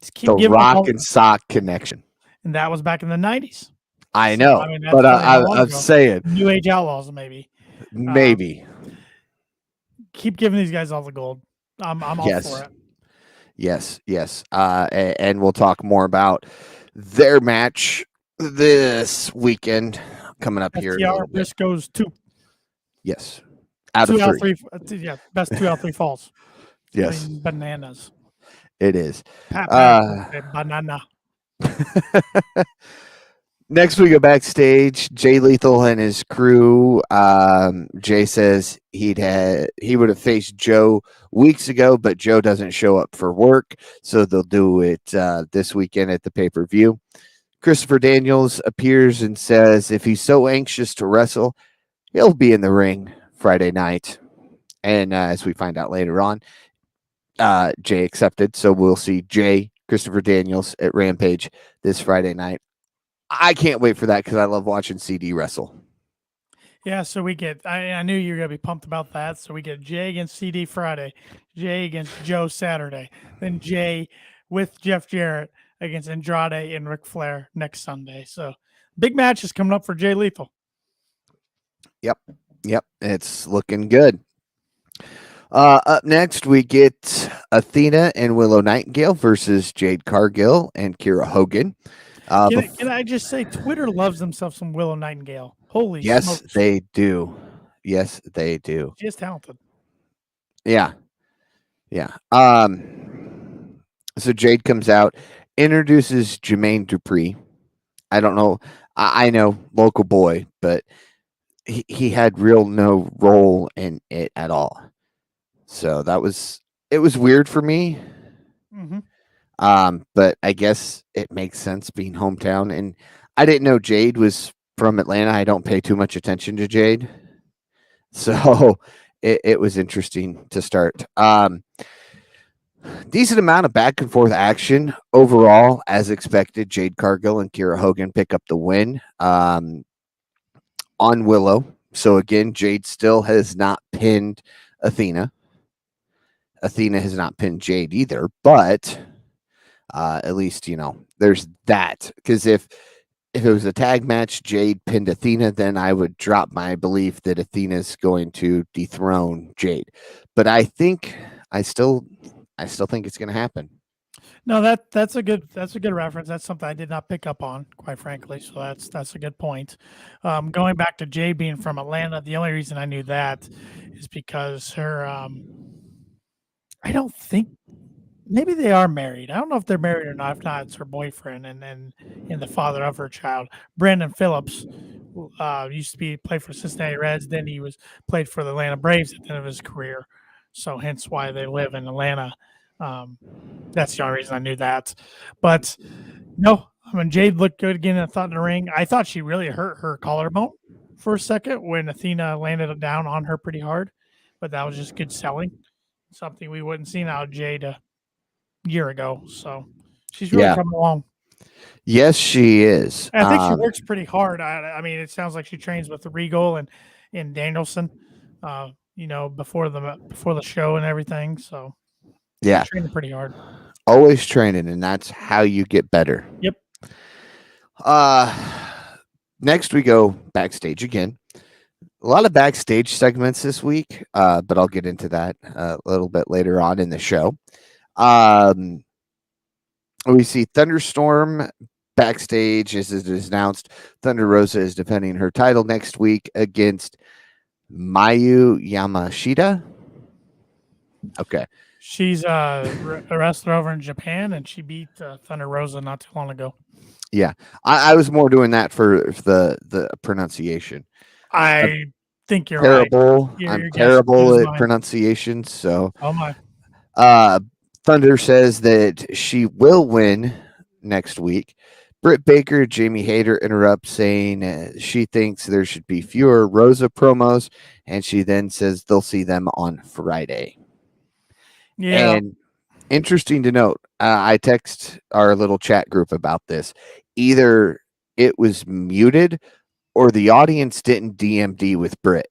[SPEAKER 2] Just keep the rock and sock connection.
[SPEAKER 1] And that was back in the 90s.
[SPEAKER 2] I know. But I'm saying.
[SPEAKER 1] New Age Outlaws, maybe.
[SPEAKER 2] Maybe.
[SPEAKER 1] Keep giving these guys all the gold. I'm all for it.
[SPEAKER 2] Yes. And we'll talk more about their match this weekend coming up here.
[SPEAKER 1] Briscoes 2.
[SPEAKER 2] Yes.
[SPEAKER 1] Out of 3. Yeah, best 2 out of 3 falls.
[SPEAKER 2] Yes.
[SPEAKER 1] Bananas.
[SPEAKER 2] It is.
[SPEAKER 1] Banana.
[SPEAKER 2] Next, we go backstage. Jay Lethal and his crew. Jay says he would have faced Joe weeks ago, but Joe doesn't show up for work, so they'll do it this weekend at the pay-per-view. Christopher Daniels appears and says if he's so anxious to wrestle, he'll be in the ring Friday night. And as we find out later on, Jay accepted. So we'll see Jay, Christopher Daniels at Rampage this Friday night. I can't wait for that because I love watching CD wrestle.
[SPEAKER 1] Yeah, so we get. I knew you were gonna be pumped about that. So we get Jay against CD Friday, Jay against Joe Saturday, then Jay with Jeff Jarrett against Andrade and Ric Flair next Sunday. So big match is coming up for Jay Lethal.
[SPEAKER 2] Yep, it's looking good. Up next, we get Athena and Willow Nightingale versus Jade Cargill and Kira Hogan.
[SPEAKER 1] Can I just say, Twitter loves themselves some Willow Nightingale. Holy
[SPEAKER 2] Yes,
[SPEAKER 1] smokes.
[SPEAKER 2] they do. Yes, they do.
[SPEAKER 1] She is talented.
[SPEAKER 2] Yeah. Yeah. So Jade comes out, introduces Jermaine Dupri. I don't know. I know local boy, but he had real no role in it at all. So it was weird for me.
[SPEAKER 1] Mm-hmm.
[SPEAKER 2] But I guess it makes sense being hometown. And I didn't know Jade was from Atlanta. I don't pay too much attention to Jade. So it was interesting to start. Decent amount of back and forth action overall, as expected. Jade Cargill and Kira Hogan pick up the win on Willow. So again, Jade still has not pinned Athena. Athena has not pinned Jade either, but at least there's that. Because if it was a tag match, Jade pinned Athena, then I would drop my belief that Athena's going to dethrone Jade. But I still think it's going to happen.
[SPEAKER 1] No, that's a good reference. That's something I did not pick up on, quite frankly. So that's a good point. Going back to Jay being from Atlanta, the only reason I knew that is because her. I don't think maybe they are married. I don't know if they're married or not. If not, it's her boyfriend and the father of her child, Brandon Phillips. Used to play for Cincinnati Reds. Then he played for the Atlanta Braves at the end of his career. So hence why they live in Atlanta. That's the only reason I knew that. But no, I mean Jade looked good again. I thought in the ring. I thought she really hurt her collarbone for a second when Athena landed down on her pretty hard. But that was just good selling. Something we wouldn't seen out of Jade a year ago. So she's really coming along.
[SPEAKER 2] Yes, she is.
[SPEAKER 1] And I think she works pretty hard. I mean, it sounds like she trains with Regal and Danielson. Before the show and everything. So
[SPEAKER 2] yeah,
[SPEAKER 1] she's training pretty hard.
[SPEAKER 2] Always training, and that's how you get better.
[SPEAKER 1] Yep.
[SPEAKER 2] Next we go backstage again. A lot of backstage segments this week, but I'll get into that a little bit later on in the show. We see Thunderstorm backstage as it is announced. Thunder Rosa is defending her title next week against Mayu Yamashita. Okay.
[SPEAKER 1] She's a wrestler over in Japan, and she beat Thunder Rosa not too long ago.
[SPEAKER 2] Yeah, I was more doing that for the pronunciation.
[SPEAKER 1] I think you're
[SPEAKER 2] terrible.
[SPEAKER 1] Right.
[SPEAKER 2] I'm terrible at pronunciation. So,
[SPEAKER 1] oh my.
[SPEAKER 2] Thunder says that she will win next week. Britt Baker, Jamie Hayter interrupts saying she thinks there should be fewer Rosa promos, and she then says they'll see them on Friday.
[SPEAKER 1] Yeah.
[SPEAKER 2] And interesting to note, I text our little chat group about this. Either it was muted or the audience didn't DMD with Britt.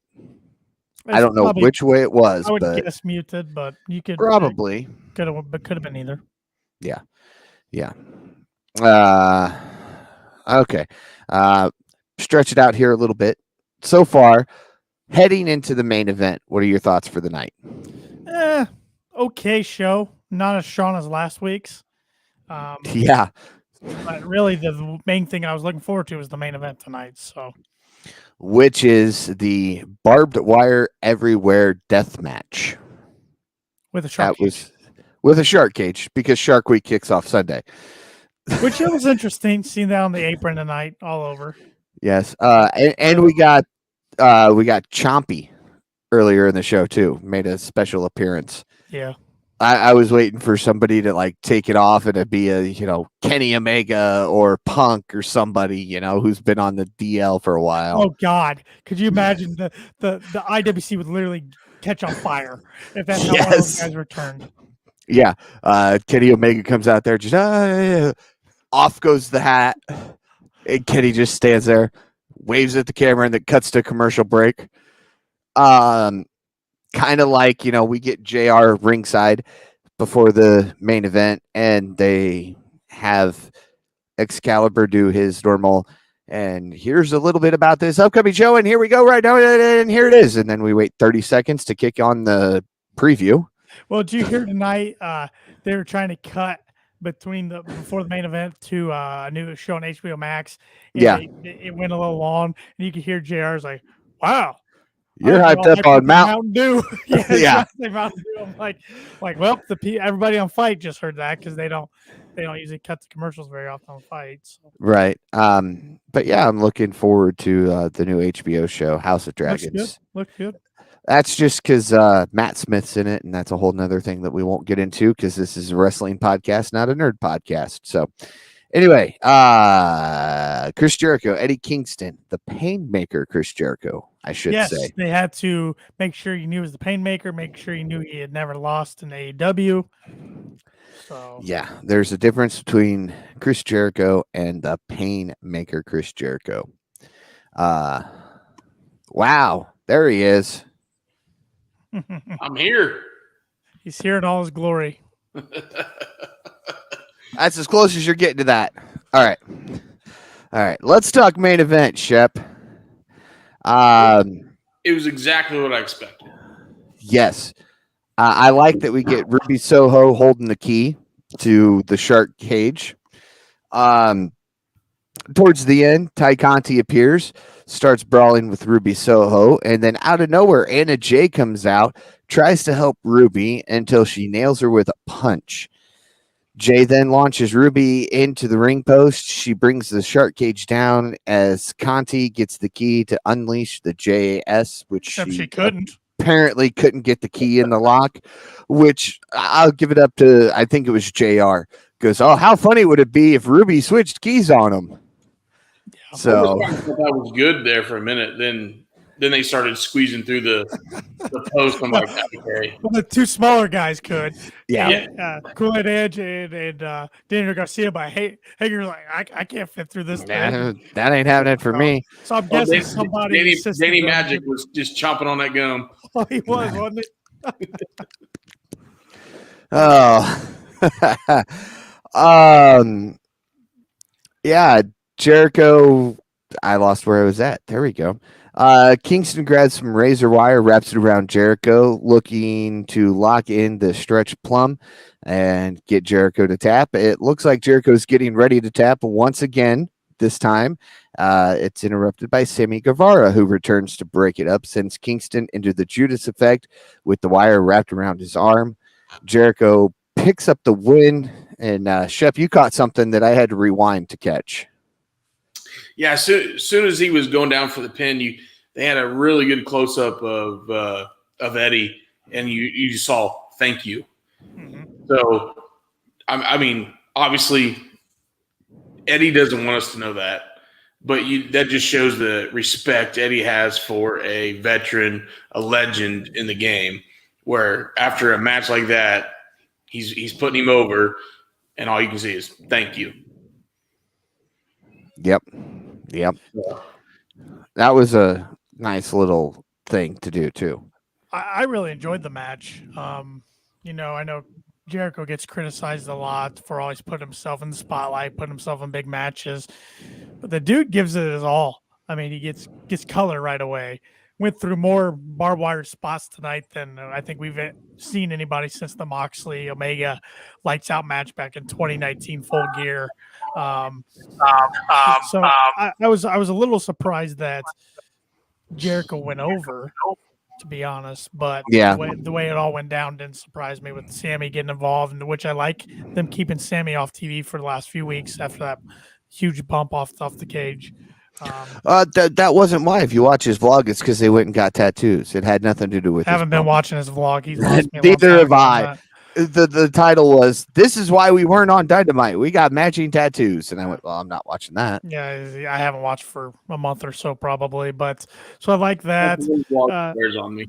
[SPEAKER 2] I don't know which way it was.
[SPEAKER 1] I would guess muted, but you could
[SPEAKER 2] probably
[SPEAKER 1] could have been either.
[SPEAKER 2] Yeah. Okay. Stretch it out here a little bit. So far, heading into the main event, what are your thoughts for the night?
[SPEAKER 1] Okay show. Not as strong as last week's.
[SPEAKER 2] Yeah.
[SPEAKER 1] But really, the main thing I was looking forward to was the main event tonight. So,
[SPEAKER 2] which is the barbed wire everywhere death match
[SPEAKER 1] with a shark cage.
[SPEAKER 2] With a shark cage, because Shark Week kicks off Sunday.
[SPEAKER 1] Which it was interesting seeing that on the apron tonight, all over.
[SPEAKER 2] Yes, and we got Chompy earlier in the show too. Made a special appearance.
[SPEAKER 1] Yeah.
[SPEAKER 2] I was waiting for somebody to like take it off and it'd be a Kenny Omega or Punk or somebody who's been on the DL for a while.
[SPEAKER 1] Oh God, could you imagine the IWC would literally catch on fire if that's how one of those
[SPEAKER 2] Yes.
[SPEAKER 1] guys returned.
[SPEAKER 2] Yeah, Kenny Omega comes out there, just off goes the hat, and Kenny just stands there, waves at the camera, and then cuts to commercial break. Kind of like we get JR ringside before the main event, and they have Excalibur do his normal. And here's a little bit about this upcoming show, and here we go right now, and here it is. And then we wait 30 seconds to kick on the preview.
[SPEAKER 1] Well, did you hear tonight? They were trying to cut before the main event to a new show on HBO Max.
[SPEAKER 2] Yeah,
[SPEAKER 1] it went a little long, and you could hear JR's like, "Wow,
[SPEAKER 2] you're hyped up on
[SPEAKER 1] Mountain Dew."
[SPEAKER 2] Yeah.
[SPEAKER 1] Mountain Dew. I'm like, well, everybody on Fight just heard that because they don't usually cut the commercials very often on Fight. So.
[SPEAKER 2] Right. But yeah, I'm looking forward to the new HBO show, House of Dragons.
[SPEAKER 1] Looks good.
[SPEAKER 2] That's just because Matt Smith's in it, and that's a whole nother thing that we won't get into because this is a wrestling podcast, not a nerd podcast. So anyway, Chris Jericho, Eddie Kingston, the Painmaker Chris Jericho, I should say.
[SPEAKER 1] Yes, they had to make sure you knew he was the Painmaker, make sure you knew he had never lost in AEW. So
[SPEAKER 2] yeah, there's a difference between Chris Jericho and the Painmaker Chris Jericho. Wow, there he is.
[SPEAKER 3] I'm here.
[SPEAKER 1] He's here in all his glory.
[SPEAKER 2] That's as close as you're getting to that. All right. Let's talk main event, Shep.
[SPEAKER 3] It was exactly what I expected.
[SPEAKER 2] Yes. I like that we get Ruby Soho holding the key to the shark cage. Towards the end, Ty Conti appears, starts brawling with Ruby Soho, and then out of nowhere, Anna Jay comes out, tries to help Ruby until she nails her with a punch. Jay then launches Ruby into the ring post. She brings the shark cage down as Conti gets the key to unleash the JAS, which
[SPEAKER 1] she couldn't.
[SPEAKER 2] Apparently couldn't get the key in the lock, which I'll give it up to, I think it was JR. Goes, oh, how funny would it be if Ruby switched keys on him? Yeah. So
[SPEAKER 3] that was good there for a minute. Then they started squeezing through the post. I'm like, okay.
[SPEAKER 1] Well, the two smaller guys could.
[SPEAKER 2] Yeah.
[SPEAKER 1] Kool-Aid Edge and Daniel Garcia, but Hager's like, I can't fit through this thing.
[SPEAKER 2] That ain't happening for me.
[SPEAKER 1] So I'm guessing somebody.
[SPEAKER 3] Danny Magic was just chomping on that gum.
[SPEAKER 1] Oh, he was, wasn't it?
[SPEAKER 2] Yeah, Jericho. I lost where I was at. There we go. Kingston grabs some razor wire, wraps it around Jericho, looking to lock in the stretch plum and get Jericho to tap. It looks like Jericho's getting ready to tap once again. This time, it's interrupted by Sammy Guevara, who returns to break it up, sends Kingston into the Judas effect with the wire wrapped around his arm. Jericho picks up the win, and Shep, you caught something that I had to rewind to catch.
[SPEAKER 3] Yeah, soon as he was going down for the pin, they had a really good close up of Eddie, and you saw thank you. Mm-hmm. So, I mean, obviously, Eddie doesn't want us to know that, but that just shows the respect Eddie has for a veteran, a legend in the game. Where after a match like that, he's putting him over, and all you can see is thank you.
[SPEAKER 2] Yep. That was a nice little thing to do too.
[SPEAKER 1] I really enjoyed the match. I know Jericho gets criticized a lot for always putting himself in the spotlight, putting himself in big matches, but the dude gives it his all. I mean, he gets color right away. Went through more barbed wire spots tonight than I think we've seen anybody since the Moxley Omega Lights Out match back in 2019 Full Gear. So I was a little surprised that Jericho went over, to be honest, but
[SPEAKER 2] yeah,
[SPEAKER 1] the way it all went down didn't surprise me with Sammy getting involved, in which I like them keeping Sammy off TV for the last few weeks after that huge bump off the cage.
[SPEAKER 2] That wasn't why. If you watch his vlog, it's because they went and got tattoos. It had nothing to do with.
[SPEAKER 1] Haven't been watching his vlog. He's
[SPEAKER 2] neither have I. the title was "This is why we weren't on Dynamite. We got matching tattoos." And I went, "Well, I'm not watching that."
[SPEAKER 1] Yeah, I haven't watched for a month or so probably, but so I like that.
[SPEAKER 3] Wears on me.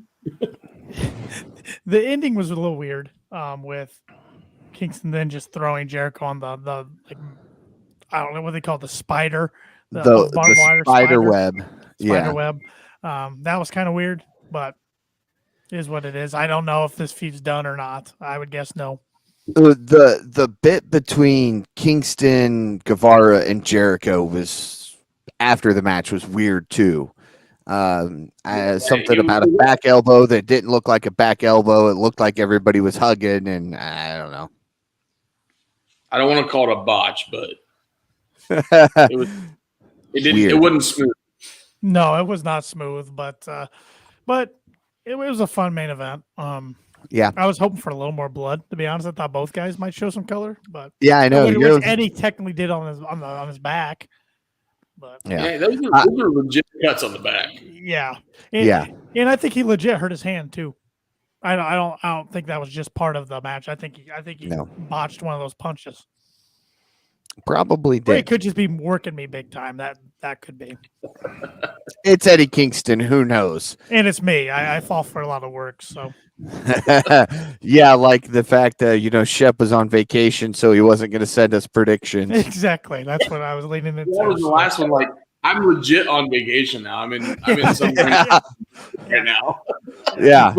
[SPEAKER 1] The ending was a little weird with Kingston then just throwing Jericho on the like, I don't know what they call it, the spider, the barbed wire
[SPEAKER 2] spider web.
[SPEAKER 1] spider web. That was kind of weird, but it is what it is. I don't know if this feud's done or not. I would guess no.
[SPEAKER 2] The bit between Kingston, Guevara, and Jericho was after the match was weird too. Something about a back elbow that didn't look like a back elbow. It looked like everybody was hugging, and I don't know.
[SPEAKER 3] I don't want to call it a botch, but it wasn't smooth.
[SPEAKER 1] No, it was not smooth, but it was a fun main event.
[SPEAKER 2] Yeah,
[SPEAKER 1] I was hoping for a little more blood. To be honest, I thought both guys might show some color, but
[SPEAKER 2] yeah, I know.
[SPEAKER 1] Which Eddie technically did on his back, but
[SPEAKER 3] yeah, those are legit cuts on the back.
[SPEAKER 1] Yeah, and I think he legit hurt his hand too. I don't think that was just part of the match. I think he botched one of those punches.
[SPEAKER 2] Probably did.
[SPEAKER 1] Or it could just be working me big time. That could be.
[SPEAKER 2] It's Eddie Kingston. Who knows?
[SPEAKER 1] And it's me. I fall for a lot of work. So.
[SPEAKER 2] Yeah, like the fact that Shep was on vacation, so he wasn't going to send us predictions.
[SPEAKER 1] Exactly. That's what I was leaning into.
[SPEAKER 3] That was the last one. Like, I'm legit on vacation now. I'm in some right now.
[SPEAKER 2] Yeah.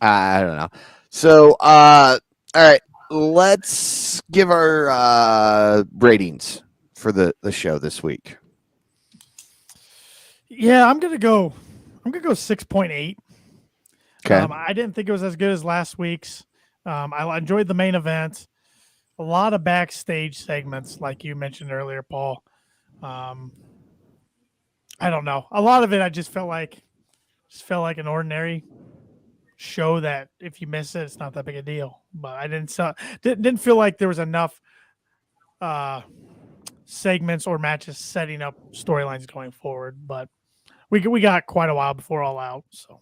[SPEAKER 2] I don't know. So, all right, let's give our ratings for the show this week.
[SPEAKER 1] Yeah, I'm gonna go 6.8.
[SPEAKER 2] Okay.
[SPEAKER 1] I didn't think it was as good as last week's. I enjoyed the main event. A lot of backstage segments, like you mentioned earlier, Paul. I don't know. A lot of it, I just felt like an ordinary show that if you miss it, it's not that big a deal. But I didn't feel like there was enough segments or matches setting up storylines going forward. But we got quite a while before All Out. So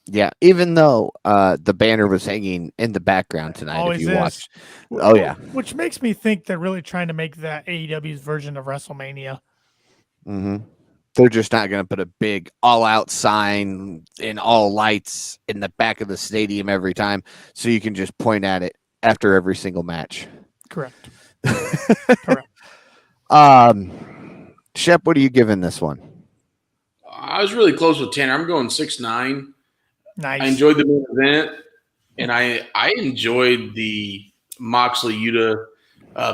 [SPEAKER 2] yeah, even though the banner was hanging in the background tonight,
[SPEAKER 1] always
[SPEAKER 2] if you
[SPEAKER 1] is.
[SPEAKER 2] watched. Oh yeah,
[SPEAKER 1] which makes me think they're really trying to make that AEW's version of WrestleMania.
[SPEAKER 2] Mm-hmm. They're just not going to put a big all-out sign in all lights in the back of the stadium every time, so you can just point at it after every single match.
[SPEAKER 1] Correct.
[SPEAKER 2] Shep, what are you giving this one?
[SPEAKER 3] I was really close with Tanner. I'm going 6.9.
[SPEAKER 1] Nice.
[SPEAKER 3] I enjoyed the main event, and I enjoyed the Moxley Yuta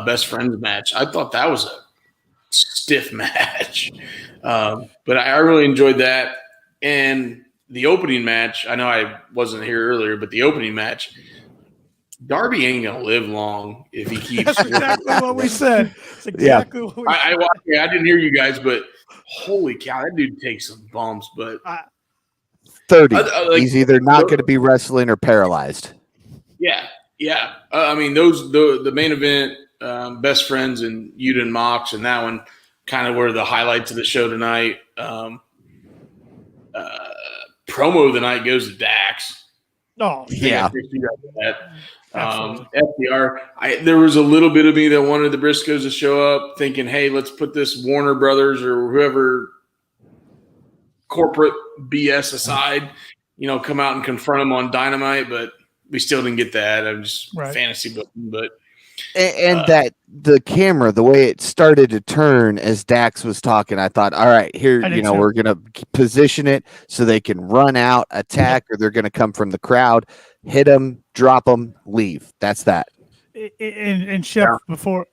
[SPEAKER 3] best friends match. I thought that was a stiff match, but I really enjoyed that. And the opening match, I know I wasn't here earlier, but the opening match, Darby ain't gonna live long if he keeps.
[SPEAKER 1] That's exactly what we said. That's exactly what we said.
[SPEAKER 3] I didn't hear you guys, but holy cow, that dude takes some bumps. But
[SPEAKER 2] 30. He's either not going to be wrestling or paralyzed.
[SPEAKER 3] Yeah. I mean, the main event, best friends and Yuta and Mox, and that one kind of were the highlights of the show tonight. Promo of the night goes to Dax.
[SPEAKER 1] Oh
[SPEAKER 2] yeah.
[SPEAKER 3] FDR. There was a little bit of me that wanted the Briscoes to show up, thinking, "Hey, let's put this Warner Brothers or whoever corporate BS aside, come out and confront them on Dynamite." But we still didn't get that. I'm just fantasy booking, but
[SPEAKER 2] that the camera, the way it started to turn as Dax was talking, I thought, all right, here, we're gonna position it so they can run out, attack, or they're gonna come from the crowd. Hit them, drop them, leave. That's that.
[SPEAKER 1] And Shep, before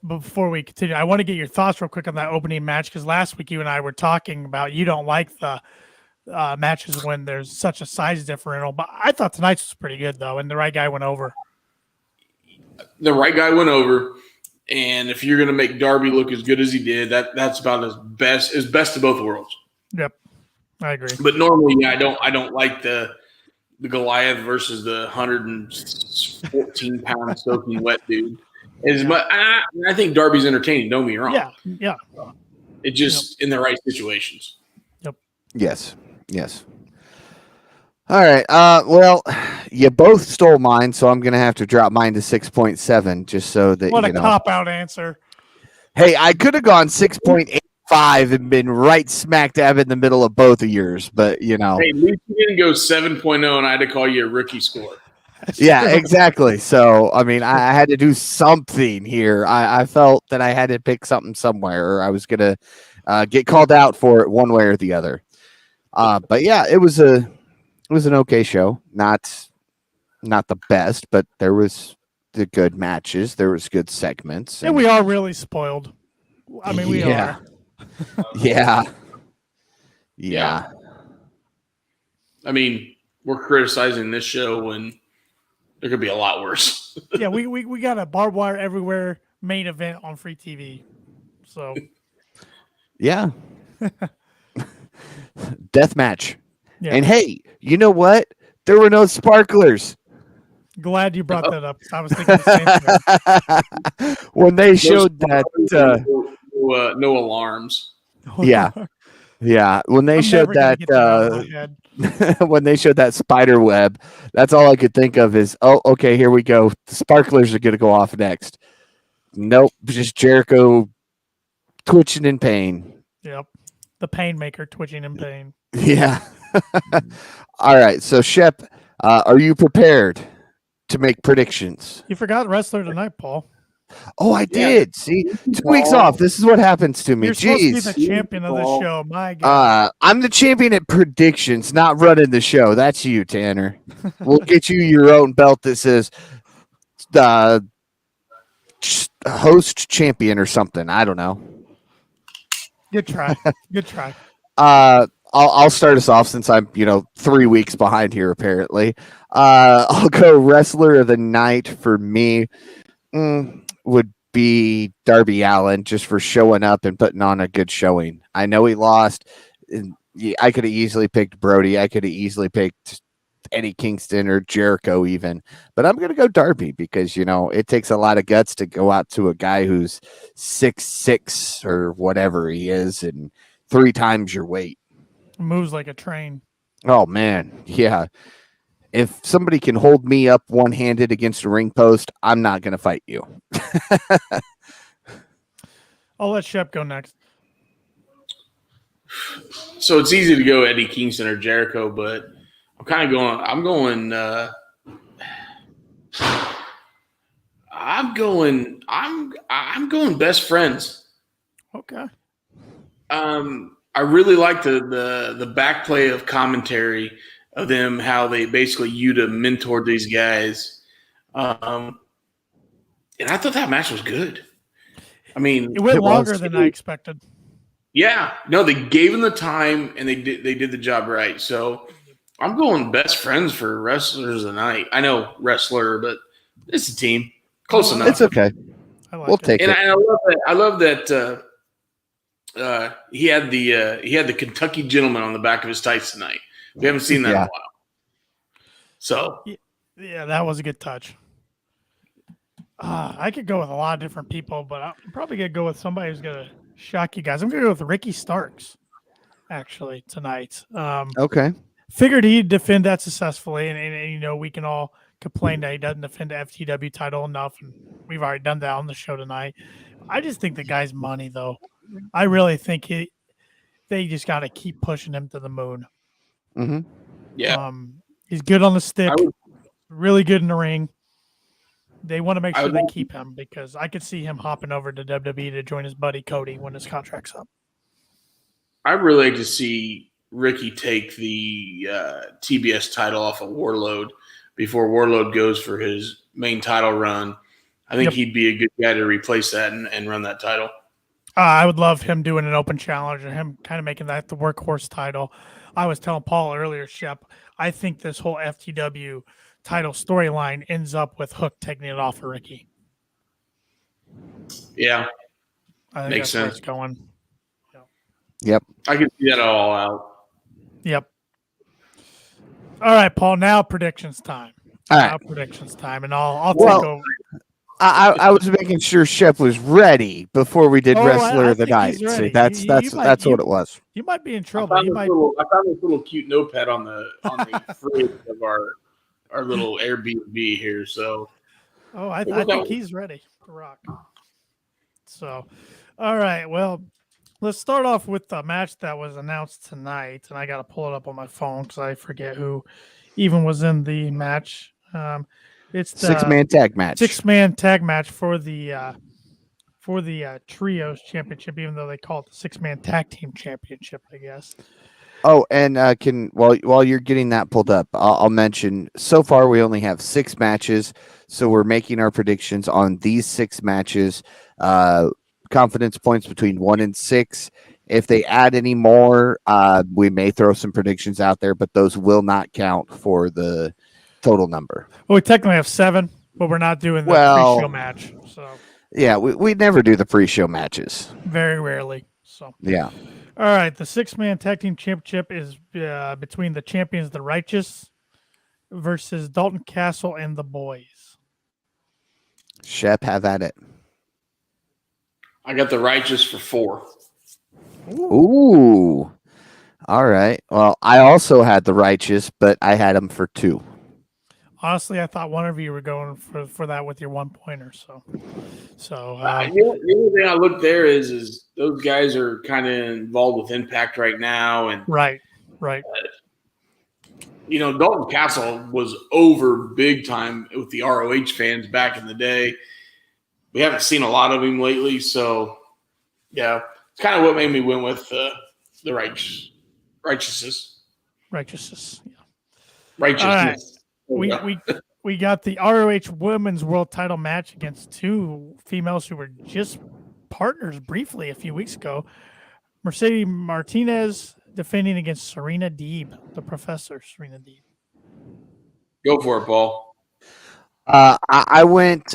[SPEAKER 1] we continue, I want to get your thoughts real quick on that opening match, because last week you and I were talking about you don't like the matches when there's such a size differential, but I thought tonight's was pretty good though, and the right guy went over.
[SPEAKER 3] The right guy went over, and if you're going to make Darby look as good as he did, that's about as best of both worlds.
[SPEAKER 1] Yep, I agree.
[SPEAKER 3] But normally, I don't like the Goliath versus the 114-pound soaking wet dude. I think Darby's entertaining. Don't get me wrong.
[SPEAKER 1] Yeah.
[SPEAKER 3] It just in the right situations.
[SPEAKER 1] Yep.
[SPEAKER 2] Yes. All right. Well, you both stole mine, so I'm gonna have to drop mine to 6.7, just so that
[SPEAKER 1] What
[SPEAKER 2] you
[SPEAKER 1] a
[SPEAKER 2] know.
[SPEAKER 1] cop out answer.
[SPEAKER 2] Hey, I could have gone 6.85 and been right smack dab in the middle of both of yours, but
[SPEAKER 3] Hey, at least you didn't go 7.0 and I had to call you a rookie score.
[SPEAKER 1] That's
[SPEAKER 2] yeah,
[SPEAKER 1] true.
[SPEAKER 2] exactly. So, I mean, I had to do something here. I felt that I had to pick something somewhere, or I was gonna get called out for it one way or the other. But yeah, it was an okay show. Not the best, but there was the good matches. There was good segments.
[SPEAKER 1] And we are really spoiled. I mean, we
[SPEAKER 2] yeah,
[SPEAKER 1] are.
[SPEAKER 2] yeah,
[SPEAKER 3] Yeah.
[SPEAKER 2] yeah.
[SPEAKER 3] I mean, we're criticizing this show when there could be a lot worse.
[SPEAKER 1] Yeah, we got a barbed wire everywhere main event on free TV. So
[SPEAKER 2] Yeah. Death match.
[SPEAKER 1] yeah,
[SPEAKER 2] And hey, you know what? There were no sparklers.
[SPEAKER 1] glad you brought that up. I was thinking the same thing.
[SPEAKER 2] When they showed that
[SPEAKER 3] No alarms.
[SPEAKER 2] yeah. Yeah, when they
[SPEAKER 1] I'm
[SPEAKER 2] showed
[SPEAKER 1] never gonna
[SPEAKER 2] that
[SPEAKER 1] get that out of my head.
[SPEAKER 2] when they showed that spider web, that's all I could think of is, oh, okay, here we go. The sparklers are going to go off next. Nope, just Jericho twitching in pain.
[SPEAKER 1] Yep. The pain maker twitching in pain.
[SPEAKER 2] Yeah. All right, so Shep, are you prepared to make predictions?
[SPEAKER 1] You forgot wrestler tonight, Paul.
[SPEAKER 2] Oh, I did. See, 2 weeks off. This is what happens to me.
[SPEAKER 1] You're supposed to be
[SPEAKER 2] Jeez.
[SPEAKER 1] the champion of this show. My God.
[SPEAKER 2] I'm the champion at predictions, not running the show. That's you, Tanner. We'll get you your own belt that says host champion or something. I don't know.
[SPEAKER 1] Good try. Good try.
[SPEAKER 2] I'll start us off since I'm 3 weeks behind here apparently. I'll go wrestler of the night for me. Would be Darby Allin, just for showing up and putting on a good showing. I know he lost. And I could have easily picked Brody. I could have easily picked Eddie Kingston or Jericho even, but I'm going to go Darby because, it takes a lot of guts to go out to a guy who's 6'6" or whatever he is and 3 times your weight.
[SPEAKER 1] Moves like a train.
[SPEAKER 2] Oh man. Yeah. If somebody can hold me up one-handed against a ring post, I'm not going to fight you.
[SPEAKER 3] I'll
[SPEAKER 1] let Shep go next.
[SPEAKER 3] So it's easy to go Eddie Kingston or Jericho, but I'm going best friends.
[SPEAKER 1] Okay.
[SPEAKER 3] I really like the back play of commentary of them, how they basically Yuta mentored these guys. And I thought that match was good. I mean,
[SPEAKER 1] it went longer than I expected.
[SPEAKER 3] Yeah, no, they gave him the time and they did the job right. So I'm going best friends for wrestlers of the night. I know wrestler, but it's a team. Close enough.
[SPEAKER 2] It's okay. We'll take it.
[SPEAKER 3] And I love that he had the Kentucky Gentleman on the back of his tights tonight. We haven't seen that in a while. So
[SPEAKER 1] yeah, that was a good touch. I could go with a lot of different people, but I'm probably gonna go with somebody who's gonna shock you guys. I'm gonna go with Ricky Starks, actually, tonight.
[SPEAKER 2] Okay.
[SPEAKER 1] Figured he'd defend that successfully, and we can all complain that he doesn't defend the FTW title enough, and we've already done that on the show tonight. I just think the guy's money, though. I really think they just got to keep pushing him to the moon.
[SPEAKER 2] Mm-hmm.
[SPEAKER 3] Yeah.
[SPEAKER 1] He's good on the stick, really good in the ring. They want to make sure they keep him because I could see him hopping over to WWE to join his buddy Cody when his contract's up.
[SPEAKER 3] I'd really like to see Ricky take the TBS title off of Warlord before Warlord goes for his main title run. I think he'd be a good guy to replace that and run that title.
[SPEAKER 1] I would love him doing an open challenge and him kind of making that the workhorse title. I was telling Paul earlier, Shep, I think this whole FTW title storyline ends up with Hook taking it off of Ricky.
[SPEAKER 3] Yeah.
[SPEAKER 1] I think
[SPEAKER 3] makes
[SPEAKER 1] that's where
[SPEAKER 3] sense.
[SPEAKER 1] it's going.
[SPEAKER 2] Yep.
[SPEAKER 3] I can see that all out.
[SPEAKER 1] Yep. All right, Paul, now predictions time.
[SPEAKER 2] All right.
[SPEAKER 1] Predictions time, and I'll take over.
[SPEAKER 2] I was making sure Shep was ready before we did Wrestler
[SPEAKER 1] I
[SPEAKER 2] of the
[SPEAKER 1] think
[SPEAKER 2] Night.
[SPEAKER 1] he's ready.
[SPEAKER 2] See, that's what it was.
[SPEAKER 1] You might be in
[SPEAKER 3] I
[SPEAKER 1] trouble.
[SPEAKER 3] found this little cute notepad on the fridge of our little Airbnb here. So
[SPEAKER 1] I think he's ready to rock. So, all right. Well, let's start off with the match that was announced tonight, and I got to pull it up on my phone because I forget who even was in the match. It's the
[SPEAKER 2] 6-man tag match.
[SPEAKER 1] 6-man tag match for the trios championship, even though they call it the 6-man tag team championship, I guess.
[SPEAKER 2] Oh, and while you're getting that pulled up, I'll mention so far we only have 6 matches, so we're making our predictions on these 6 matches. Confidence points between 1 and 6. If they add any more, we may throw some predictions out there, but those will not count for the total number.
[SPEAKER 1] Well, we technically have 7, but we're not doing the pre-show match. So
[SPEAKER 2] yeah, we never do the pre-show matches.
[SPEAKER 1] Very rarely. So
[SPEAKER 2] yeah.
[SPEAKER 1] All right, the 6-man tag team championship is between the champions, the Righteous, versus Dalton Castle and the Boys.
[SPEAKER 2] Shep, have at it.
[SPEAKER 3] I got the Righteous for 4.
[SPEAKER 2] Ooh. All right. Well, I also had the Righteous, but I had them for 2.
[SPEAKER 1] Honestly, I thought one of you were going for that with your 1-pointer. So
[SPEAKER 3] the only thing I look there is those guys are kind of involved with Impact right now, and
[SPEAKER 1] right.
[SPEAKER 3] Dalton Castle was over big time with the ROH fans back in the day. We haven't seen a lot of him lately, so yeah, it's kind of what made me win with the righteousness.
[SPEAKER 1] Righteousness. Yeah.
[SPEAKER 3] Righteousness.
[SPEAKER 1] Right. We got the ROH Women's World Title match against 2 females who were just partners briefly a few weeks ago. Mercedes Martinez defending against Serena Deeb, the Professor Serena Deeb.
[SPEAKER 3] Go for it, Paul.
[SPEAKER 2] I went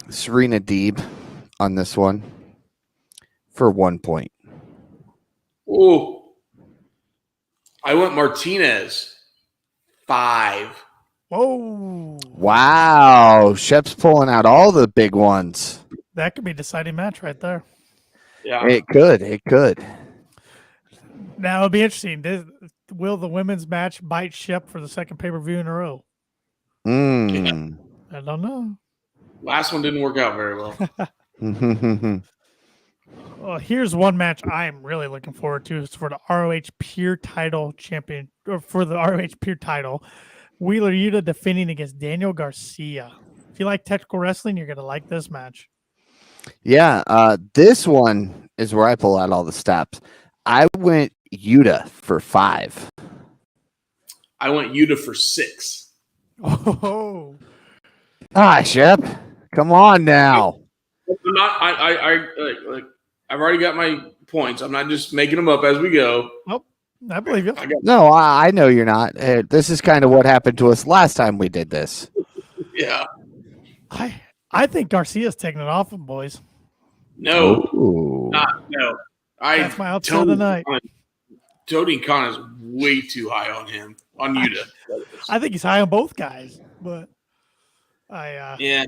[SPEAKER 2] Serena Deeb on this one for 1 point.
[SPEAKER 3] Ooh. I went Martinez 5.
[SPEAKER 1] Whoa.
[SPEAKER 2] Wow. Shep's pulling out all the big ones.
[SPEAKER 1] That could be a deciding match right there.
[SPEAKER 3] Yeah.
[SPEAKER 2] It could.
[SPEAKER 1] Now it'll be interesting. Will the women's match bite Shep for the second pay-per-view in a row?
[SPEAKER 2] Yeah.
[SPEAKER 1] I don't know.
[SPEAKER 3] Last one didn't work out very well.
[SPEAKER 1] Well, here's one match I'm really looking forward to. It's for the ROH Pure Title champion, or for the ROH Pure Title. Wheeler Yuta defending against Daniel Garcia. If you like technical wrestling, you're going to like this match.
[SPEAKER 2] Yeah, this one is where I pull out all the stops. I went Yuta for 5.
[SPEAKER 3] I went Yuta for 6.
[SPEAKER 1] Oh.
[SPEAKER 2] Shep. Come on now.
[SPEAKER 3] I'm not. I've already got my points. I'm not just making them up as we go.
[SPEAKER 1] Nope. I believe you.
[SPEAKER 2] No, I know you're not. This is kind of what happened to us last time we did this.
[SPEAKER 3] Yeah.
[SPEAKER 1] I think Garcia's taking it off him, boys.
[SPEAKER 3] No.
[SPEAKER 2] No.
[SPEAKER 1] That's my upset of the night.
[SPEAKER 3] Tony Khan is way too high on him, on Yuta.
[SPEAKER 1] I think he's high on both guys, but
[SPEAKER 3] yeah.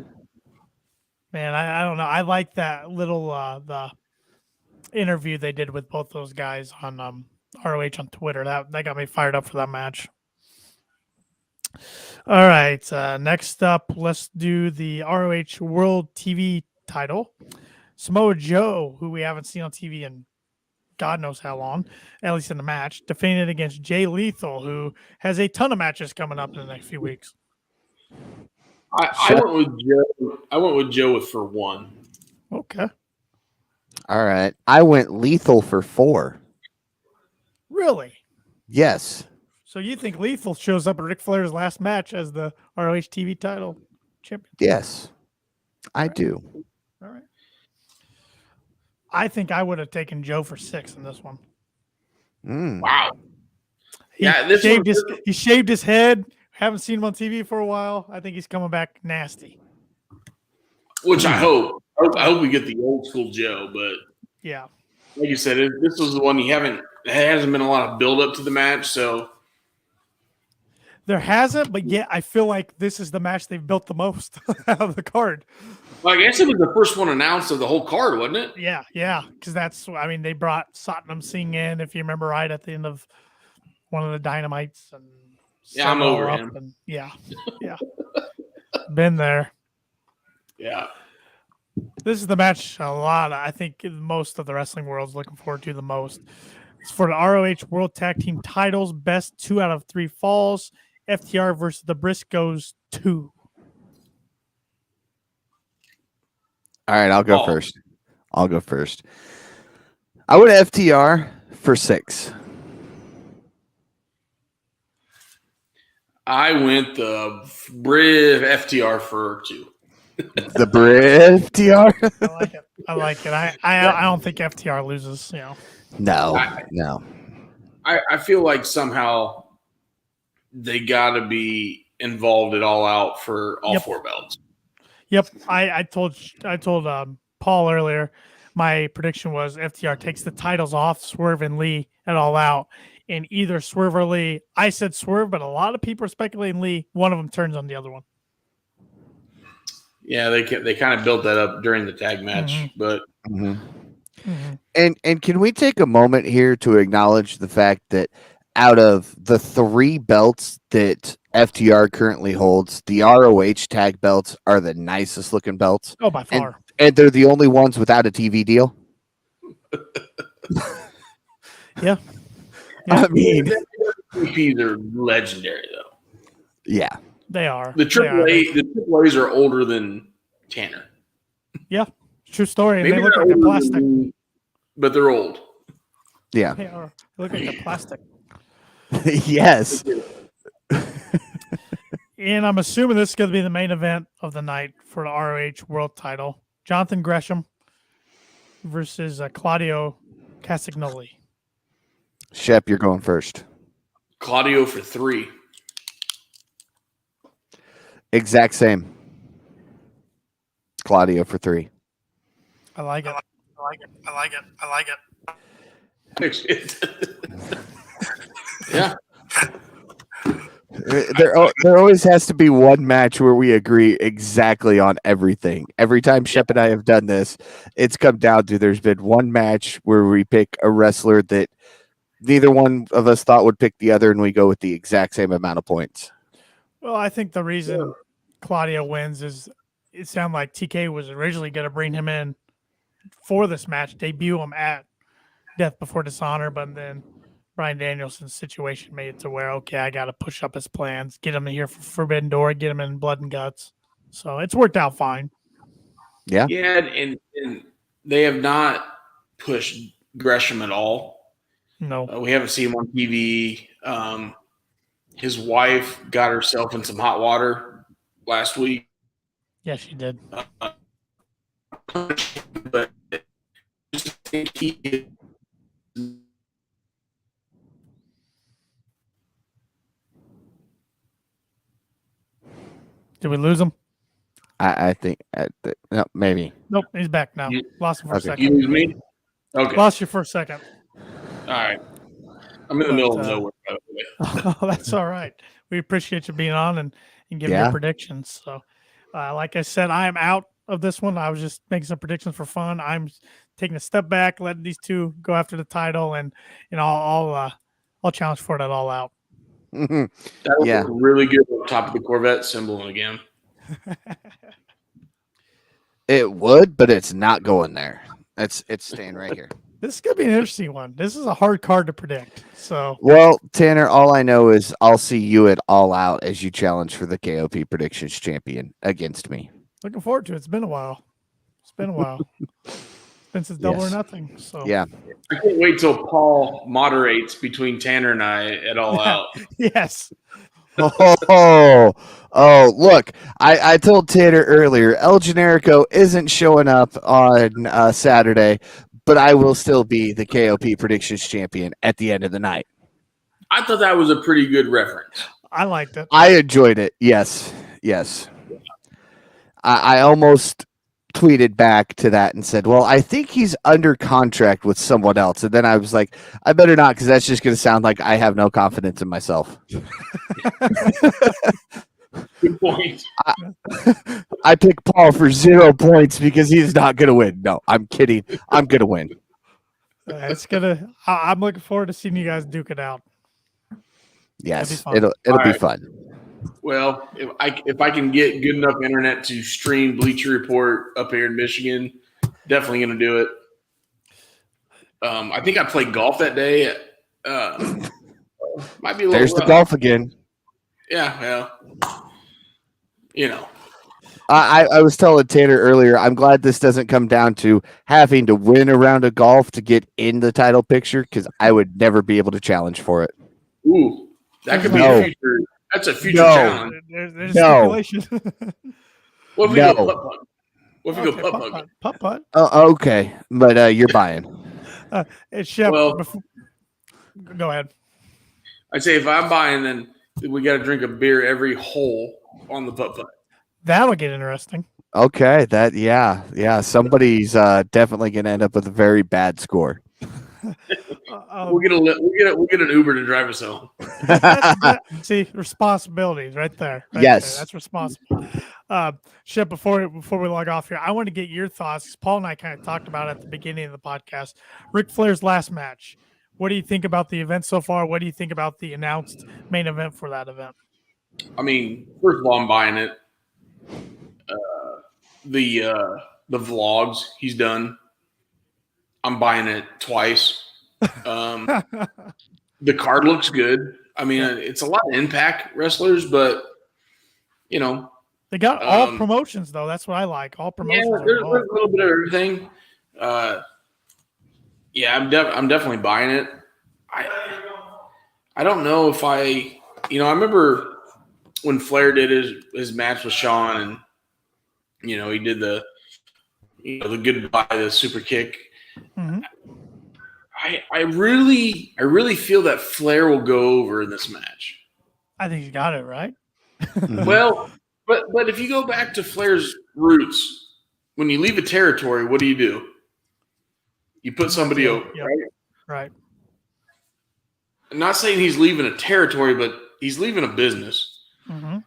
[SPEAKER 1] Man, I don't know. I like that little the interview they did with both those guys on ROH on Twitter. That got me fired up for that match. All right, next up, let's do the ROH World TV title. Samoa Joe, who we haven't seen on TV in God knows how long, at least in the match, defended against Jay Lethal, who has a ton of matches coming up in the next few weeks.
[SPEAKER 3] I went with Joe. I went with Joe for 1.
[SPEAKER 1] Okay.
[SPEAKER 2] All right. I went Lethal for 4.
[SPEAKER 1] Really?
[SPEAKER 2] Yes.
[SPEAKER 1] So you think Lethal shows up at Ric Flair's last match as the ROH TV title champion?
[SPEAKER 2] Yes, I do.
[SPEAKER 1] All right. I think I would have taken Joe for 6 in this one.
[SPEAKER 3] Wow.
[SPEAKER 1] He shaved his head. Haven't seen him on TV for a while. I think he's coming back nasty.
[SPEAKER 3] Which I hope. I hope we get the old school Joe, but
[SPEAKER 1] yeah,
[SPEAKER 3] like you said, this was the one it hasn't been a lot of build up to the match, so
[SPEAKER 1] There hasn't, but yet I feel like this is the match they've built the most out of the card.
[SPEAKER 3] Well, I guess it was the first one announced of the whole card, wasn't it?
[SPEAKER 1] Yeah, because they brought Satnam Singh in, if you remember right, at the end of one of the Dynamites. And
[SPEAKER 3] Yeah, I'm
[SPEAKER 1] set it all
[SPEAKER 3] over
[SPEAKER 1] up
[SPEAKER 3] him.
[SPEAKER 1] and yeah. Been there.
[SPEAKER 3] Yeah.
[SPEAKER 1] This is the match I think most of the wrestling world's looking forward to the most. It's for the ROH World Tag Team titles, best 2 out of 3 falls. FTR versus the Briscoes 2.
[SPEAKER 2] All right, I'll go first. I went FTR for 6.
[SPEAKER 3] I went the Briv FTR for 2.
[SPEAKER 2] The Briv FTR?
[SPEAKER 1] I like it. I don't think FTR loses,
[SPEAKER 2] No.
[SPEAKER 3] I feel like somehow they got to be involved at All Out for all 4 belts.
[SPEAKER 1] Yep. I told Paul earlier, my prediction was FTR takes the titles off Swerve and Lee at All Out. And either Swerve or Lee, I said Swerve, but a lot of people are speculating Lee. One of them turns on the other one.
[SPEAKER 3] Yeah, they kind of built that up during the tag match, but
[SPEAKER 2] And can we take a moment here to acknowledge the fact that out of the 3 belts that FTR currently holds, the ROH tag belts are the nicest looking belts.
[SPEAKER 1] Oh, by far.
[SPEAKER 2] And they're the only ones without a TV deal.
[SPEAKER 1] Yeah.
[SPEAKER 2] I mean,
[SPEAKER 3] TVs are legendary though.
[SPEAKER 2] Yeah,
[SPEAKER 1] they are.
[SPEAKER 3] The AAAs are older than Tanner.
[SPEAKER 1] Yeah, true story.
[SPEAKER 3] Maybe
[SPEAKER 1] they look like they're plastic,
[SPEAKER 3] but they're old.
[SPEAKER 2] Yeah,
[SPEAKER 1] they are. They look like they're plastic.
[SPEAKER 2] Yes.
[SPEAKER 1] And I'm assuming this is going to be the main event of the night for the ROH World Title: Jonathan Gresham versus Claudio Castagnoli.
[SPEAKER 2] Shep, you're going first.
[SPEAKER 3] Claudio for 3.
[SPEAKER 2] Exact same. Claudio for 3.
[SPEAKER 1] I like it.
[SPEAKER 3] Yeah.
[SPEAKER 2] There always has to be one match where we agree exactly on everything. Every time Shep and I have done this, it's come down to there's been one match where we pick a wrestler that neither one of us thought would pick the other, and we go with the exact same amount of points.
[SPEAKER 1] Well, I think the reason Claudio wins is it sounded like TK was originally going to bring him in for this match, debut him at Death Before Dishonor, but then Bryan Danielson's situation made it to where, okay, I got to push up his plans, get him in here for Forbidden Door, get him in Blood and Guts. So it's worked out fine.
[SPEAKER 3] Yeah, and they have not pushed Gresham at all.
[SPEAKER 1] No.
[SPEAKER 3] We haven't seen him on TV. His wife got herself in some hot water last week.
[SPEAKER 1] Yeah, she did.
[SPEAKER 3] But I just think he
[SPEAKER 1] Did we lose him?
[SPEAKER 2] I think no, maybe.
[SPEAKER 1] Nope, he's back now. Lost him for a second.
[SPEAKER 3] You lose me? Okay.
[SPEAKER 1] Lost you for a second.
[SPEAKER 3] All right. I'm in the middle of nowhere, by the way.
[SPEAKER 1] Oh, that's all right. We appreciate you being on and giving your predictions. So, like I said, I am out of this one. I was just making some predictions for fun. I'm taking a step back, letting these two go after the title, and I'll challenge for that All Out.
[SPEAKER 3] That would look really good on top of the Corvette symbol again.
[SPEAKER 2] It would, but it's not going there. It's staying right here.
[SPEAKER 1] This is gonna be an interesting one. This is a hard card to predict. So,
[SPEAKER 2] well, Tanner, all I know is I'll see you at All Out as you challenge for the KOP Predictions Champion against me.
[SPEAKER 1] Looking forward to it. It's been a while. It's been since Double or Nothing. So
[SPEAKER 2] yeah,
[SPEAKER 3] I can't wait till Paul moderates between Tanner and I at All Out.
[SPEAKER 1] Yes.
[SPEAKER 2] Oh, look, I told Tanner earlier, El Generico isn't showing up on Saturday, but I will still be the KOP Predictions Champion at the end of the night.
[SPEAKER 3] I thought that was a pretty good reference.
[SPEAKER 1] I liked it.
[SPEAKER 2] I enjoyed it. Yes. I almost tweeted back to that and said, well, I think he's under contract with someone else. And then I was like, I better not, because that's just going to sound like I have no confidence in myself.
[SPEAKER 3] Good point.
[SPEAKER 2] I pick Paul for 0 points because he's not going to win. No, I'm kidding. I'm going to win.
[SPEAKER 1] I'm looking forward to seeing you guys duke it out.
[SPEAKER 2] Yes, it'll be
[SPEAKER 3] right.
[SPEAKER 2] fun.
[SPEAKER 3] Well, if I can get good enough internet to stream Bleacher Report up here in Michigan, definitely going to do it. I think I played golf that day. Might be a little
[SPEAKER 2] There's
[SPEAKER 3] rough.
[SPEAKER 2] the golf again.
[SPEAKER 3] Yeah, well, you know.
[SPEAKER 2] I was telling Tanner earlier, I'm glad this doesn't come down to having to win a round of golf to get in the title picture, because I would never be able to challenge for it.
[SPEAKER 3] Ooh, that could be a future. That's a future challenge.
[SPEAKER 1] There's stipulation.
[SPEAKER 3] What if we go putt-putt? What if we go putt-putt?
[SPEAKER 1] Putt-putt.
[SPEAKER 2] Okay, but you're buying.
[SPEAKER 1] It's Shep.
[SPEAKER 3] Well,
[SPEAKER 1] go ahead.
[SPEAKER 3] I'd say if I'm buying, then we got to drink a beer every hole on the putt-putt.
[SPEAKER 1] That'll get interesting.
[SPEAKER 2] Okay, yeah. Somebody's definitely going to end up with a very bad score.
[SPEAKER 3] We'll get an Uber to drive us home.
[SPEAKER 1] See, responsibilities right there.
[SPEAKER 2] Yes,
[SPEAKER 1] that's responsible. Shep, before we log off here, I want to get your thoughts, because Paul and I kind of talked about it at the beginning of the podcast. Ric Flair's last match. What do you think about the event so far? What do you think about the announced main event for that event?
[SPEAKER 3] I mean, first of all, I'm buying it. The vlogs he's done, I'm buying it twice. The card looks good. I mean, it's a lot of Impact wrestlers, but you know,
[SPEAKER 1] they got all promotions though. That's what I like. All promotions.
[SPEAKER 3] Yeah, there's a little bit of everything. Yeah, I'm definitely buying it. I don't know if I remember when Flair did his match with Shawn, and he did the goodbye, the super kick.
[SPEAKER 1] Mm-hmm.
[SPEAKER 3] I really feel that Flair will go over in this match.
[SPEAKER 1] I think you got it right.
[SPEAKER 3] Well, but if you go back to Flair's roots, when you leave a territory, what do? You put somebody over,
[SPEAKER 1] right?
[SPEAKER 3] I'm not saying he's leaving a territory, but he's leaving a business.
[SPEAKER 1] Mm-hmm.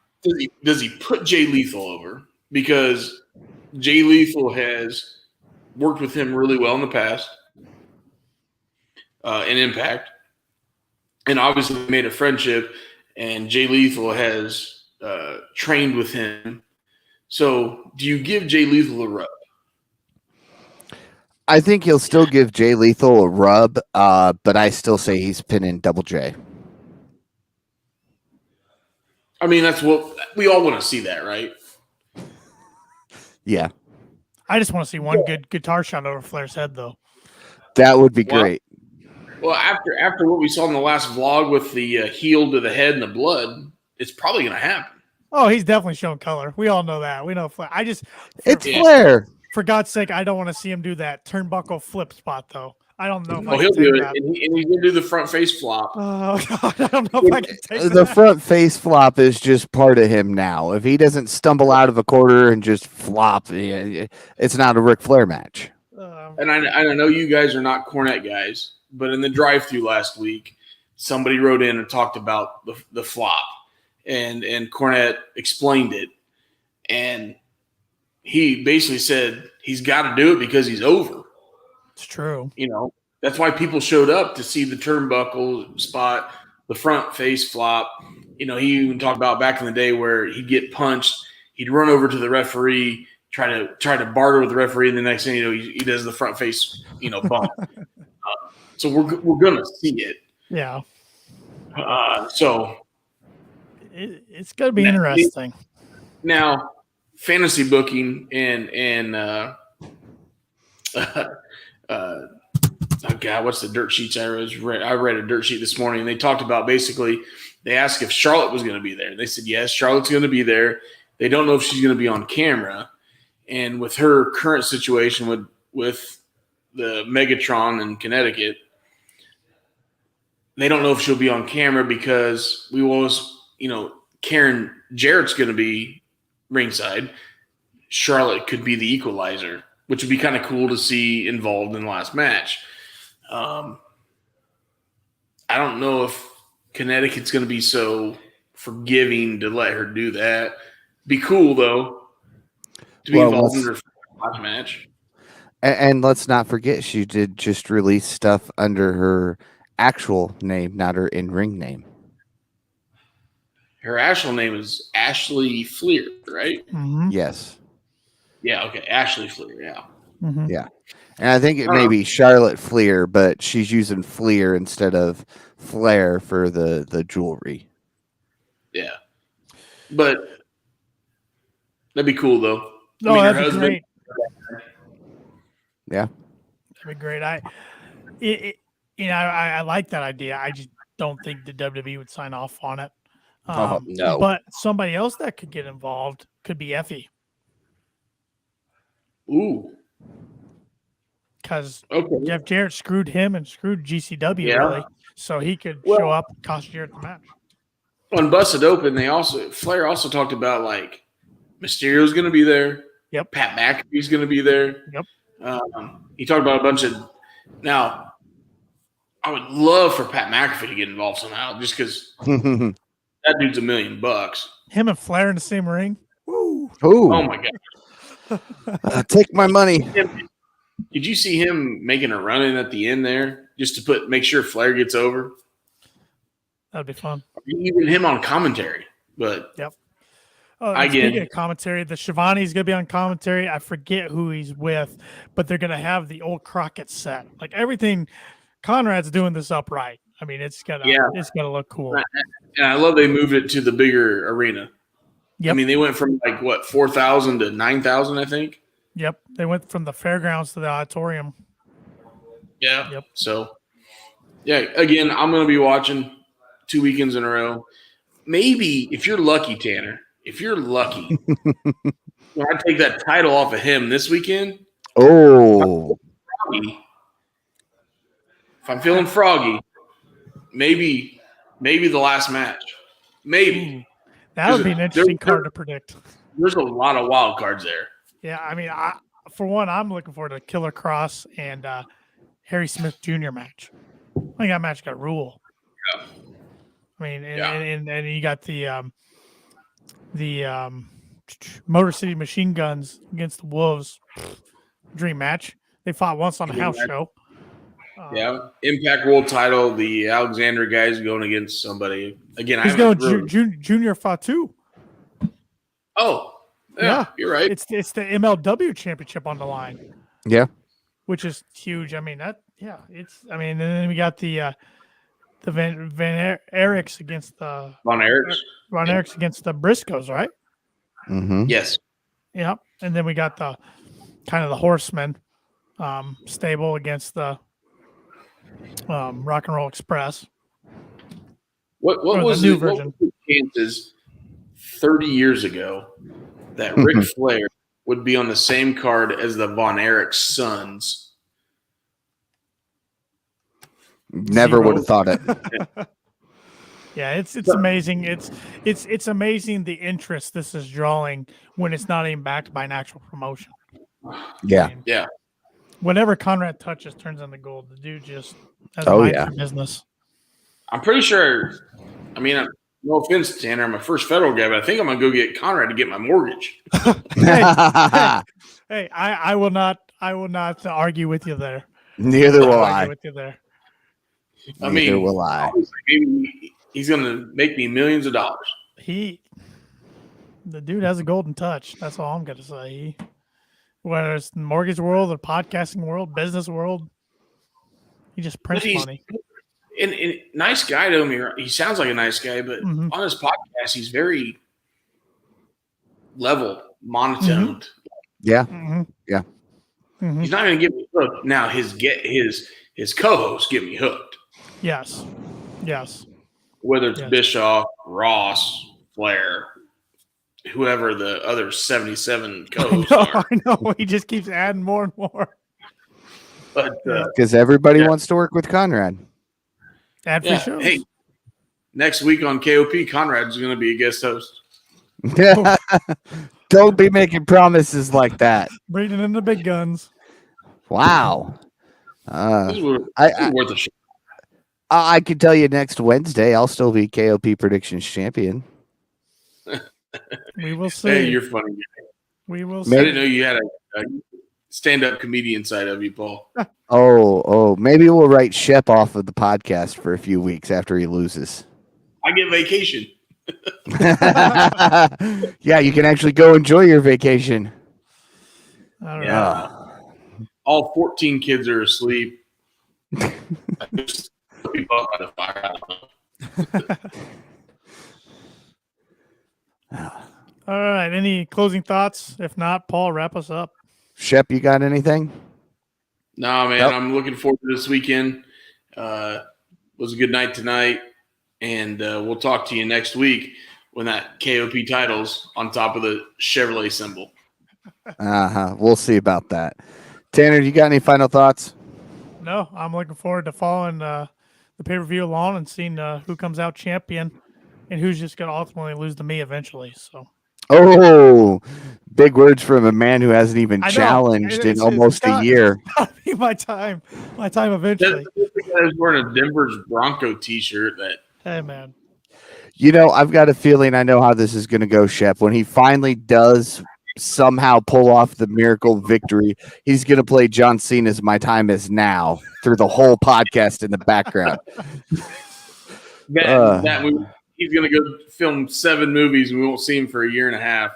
[SPEAKER 3] Does he put Jay Lethal over? Because Jay Lethal has worked with him really well in the past, in Impact, and obviously made a friendship, and Jay Lethal has trained with him. So do you give Jay Lethal a rub?
[SPEAKER 2] I think he'll still give Jay Lethal a rub, but I still say he's pinning Double J.
[SPEAKER 3] I mean, that's what we all want to see, that, right?
[SPEAKER 2] Yeah.
[SPEAKER 1] I just want to see one good guitar shot over Flair's head, though.
[SPEAKER 2] That would be great.
[SPEAKER 3] Well, after what we saw in the last vlog with the heel to the head and the blood, it's probably going to happen.
[SPEAKER 1] Oh, he's definitely showing color. We all know that. We know Flair.
[SPEAKER 2] It's Flair.
[SPEAKER 1] For God's sake, I don't want to see him do that turnbuckle flip spot, though. I don't know if I can
[SPEAKER 3] he'll
[SPEAKER 1] take
[SPEAKER 3] do it,
[SPEAKER 1] that.
[SPEAKER 3] and he's going to do the front face flop.
[SPEAKER 1] Oh, God, I don't know if I can take that.
[SPEAKER 2] The front face flop is just part of him now. If he doesn't stumble out of a corner and just flop, it's not a Ric Flair match.
[SPEAKER 3] And I know you guys are not Cornette guys, but in the drive-thru last week, somebody wrote in and talked about the flop, and Cornette explained it, and he basically said he's got to do it because he's over.
[SPEAKER 1] It's true.
[SPEAKER 3] That's why people showed up to see the turnbuckle spot, the front face flop. He even talked about back in the day where he'd get punched, he'd run over to the referee, try to barter with the referee, and the next thing he does the front face, bump. So we're gonna see it.
[SPEAKER 1] Yeah.
[SPEAKER 3] So
[SPEAKER 1] it's gonna be interesting.
[SPEAKER 3] Now, fantasy booking and oh God, what's the dirt sheets I read? I read a dirt sheet this morning, and they talked about, basically, they asked if Charlotte was going to be there. They said, yes, Charlotte's going to be there. They don't know if she's going to be on camera. And with her current situation with the Megatron in Connecticut, they don't know if she'll be on camera because Karen Jarrett's going to be ringside. Charlotte could be the equalizer, which would be kind of cool to see involved in the last match. I don't know if Connecticut's going to be so forgiving to let her do that. Be cool, though, to be involved in her last match.
[SPEAKER 2] And let's not forget, she did just release stuff under her actual name, not her in-ring name.
[SPEAKER 3] Her actual name is Ashley Flair, right?
[SPEAKER 1] Mm-hmm.
[SPEAKER 2] Yes.
[SPEAKER 3] Yeah, okay. Ashley Flair, yeah.
[SPEAKER 1] Mm-hmm.
[SPEAKER 2] Yeah. And I think it may be Charlotte Flair, but she's using Flair instead of Flair for the jewelry.
[SPEAKER 3] Yeah. But that'd be cool, though.
[SPEAKER 1] No, that'd be great.
[SPEAKER 2] Yeah.
[SPEAKER 1] That'd be great. I like that idea. I just don't think the WWE would sign off on it.
[SPEAKER 2] No.
[SPEAKER 1] But somebody else that could get involved could be Effie.
[SPEAKER 3] Ooh.
[SPEAKER 1] Because Jeff Jarrett screwed him and screwed GCW, really. So he could show up and cost Jarrett the match.
[SPEAKER 3] On Busted Open, Flair also talked about, like, Mysterio's going to be there.
[SPEAKER 1] Yep.
[SPEAKER 3] Pat McAfee's going to be there.
[SPEAKER 1] Yep.
[SPEAKER 3] He talked about a bunch of – now, I would love for Pat McAfee to get involved somehow just because that dude's $1 million.
[SPEAKER 1] Him and Flair in the same ring? Woo.
[SPEAKER 2] Ooh.
[SPEAKER 3] Oh, my God.
[SPEAKER 2] Take my money.
[SPEAKER 3] Did you see him making a run in at the end there just to make sure Flair gets over?
[SPEAKER 1] That'd be fun.
[SPEAKER 3] Even him on commentary. But
[SPEAKER 1] yep. Speaking of commentary, the Shivani's going to be on commentary. I forget who he's with, but they're going to have the old Crockett set. Like everything, Conrad's doing this upright. I mean, it's gonna look cool.
[SPEAKER 3] And I love they moved it to the bigger arena. Yep. I mean, they went from 4,000 to 9,000, I think.
[SPEAKER 1] Yep. They went from the fairgrounds to the auditorium.
[SPEAKER 3] Yeah. Yep. So, yeah, again, I'm going to be watching 2 weekends in a row. Maybe if you're lucky, Tanner, when I take that title off of him this weekend.
[SPEAKER 2] Oh.
[SPEAKER 3] If I'm feeling froggy, maybe the last match. Maybe.
[SPEAKER 1] That would be an interesting card to predict.
[SPEAKER 3] There's a lot of wild cards there.
[SPEAKER 1] Yeah, I mean, for one, I'm looking forward to Killer Cross and Harry Smith Jr. match. I think that match got rule.
[SPEAKER 3] Yeah.
[SPEAKER 1] I mean, and you got the Motor City Machine Guns against the Wolves. Dream match. They fought once on a house show.
[SPEAKER 3] Impact World title. The Alexander guys going against somebody again.
[SPEAKER 1] He's going Junior Fatu.
[SPEAKER 3] Oh, yeah, you're right.
[SPEAKER 1] It's the MLW championship on the line.
[SPEAKER 2] Yeah,
[SPEAKER 1] which is huge. I mean and then we got the Van Eriks against the
[SPEAKER 3] Von
[SPEAKER 1] Eriks against the Briscoes, right?
[SPEAKER 2] Mm-hmm.
[SPEAKER 3] Yes.
[SPEAKER 1] Yep. And then we got the kind of the Horsemen stable against the Rock and Roll Express.
[SPEAKER 3] What was the new version? What was the chances 30 years ago that Ric Flair would be on the same card as the Von Erich sons?
[SPEAKER 2] Never would have thought it.
[SPEAKER 1] Yeah, it's amazing. It's amazing the interest this is drawing when it's not even backed by an actual promotion.
[SPEAKER 2] Yeah.
[SPEAKER 1] I mean, whenever Conrad touches, turns into gold. The dude just has for business. I'm
[SPEAKER 3] pretty sure. I mean, no offense, Tanner, I'm a first federal guy, but I think I'm gonna go get Conrad to get my mortgage.
[SPEAKER 1] Hey, I will not argue with you there.
[SPEAKER 2] Neither will I.
[SPEAKER 1] With you there.
[SPEAKER 2] Neither will I.
[SPEAKER 3] Maybe he's gonna make me millions of dollars.
[SPEAKER 1] The dude has a golden touch. That's all I'm gonna say. Whether it's the mortgage world, the podcasting world, business world, he just prints money.
[SPEAKER 3] And nice guy to me. He sounds like a nice guy, but on his podcast, he's very level, monotoned.
[SPEAKER 2] Yeah,
[SPEAKER 1] yeah.
[SPEAKER 3] He's not going to get me hooked. Now his co-hosts get me hooked.
[SPEAKER 1] Yes.
[SPEAKER 3] Whether it's Bischoff, Ross, Flair, whoever the other 77 co-hosts are.
[SPEAKER 1] I know. He just keeps adding more and more.
[SPEAKER 3] But
[SPEAKER 2] because everybody wants to work with Conrad.
[SPEAKER 1] Ad-free shows.
[SPEAKER 3] Hey, next week on KOP, Conrad's going to be a guest host.
[SPEAKER 2] Don't be making promises like that.
[SPEAKER 1] Bringing in the big guns.
[SPEAKER 2] Wow.
[SPEAKER 3] This is
[SPEAKER 2] I
[SPEAKER 3] worth a shot.
[SPEAKER 2] I can tell you next Wednesday I'll still be KOP predictions champion.
[SPEAKER 1] We will see.
[SPEAKER 3] Hey, you're funny.
[SPEAKER 1] We will
[SPEAKER 3] I
[SPEAKER 1] see.
[SPEAKER 3] didn't know you had a stand-up comedian side of you, Paul.
[SPEAKER 2] Oh, maybe we'll write Shep off of the podcast for a few weeks after he loses.
[SPEAKER 3] I get vacation.
[SPEAKER 2] Yeah, you can actually go enjoy your vacation.
[SPEAKER 1] All right.
[SPEAKER 3] Yeah. All 14 kids are asleep. Just people out of fire. I don't know.
[SPEAKER 1] All right. Any closing thoughts? If not, Paul, wrap us up.
[SPEAKER 2] Shep, you got anything?
[SPEAKER 3] No, man,
[SPEAKER 2] Nope.
[SPEAKER 3] I'm looking forward to this weekend. Was a good night tonight, and we'll talk to you next week when that KOP title's on top of the Chevrolet symbol.
[SPEAKER 2] We'll see about that. Tanner, you got any final thoughts?
[SPEAKER 1] No, I'm looking forward to following the pay-per-view along and seeing who comes out champion and who's just going to ultimately lose to me eventually. So.
[SPEAKER 2] Oh, big words from a man who hasn't even
[SPEAKER 1] I know.
[SPEAKER 2] challenged in
[SPEAKER 1] It's
[SPEAKER 2] almost a year.
[SPEAKER 1] Gotta be my time eventually.
[SPEAKER 3] That's the guy who's wearing a Denver's Bronco T-shirt. That
[SPEAKER 1] Hey, man.
[SPEAKER 2] You know, I've got a feeling I know how this is going to go, Shep. When he finally does somehow pull off the miracle victory, he's going to play John Cena's "My Time Is Now" through the whole podcast in the background.
[SPEAKER 3] he's going to go film 7 movies, and we won't see him for a year and a half.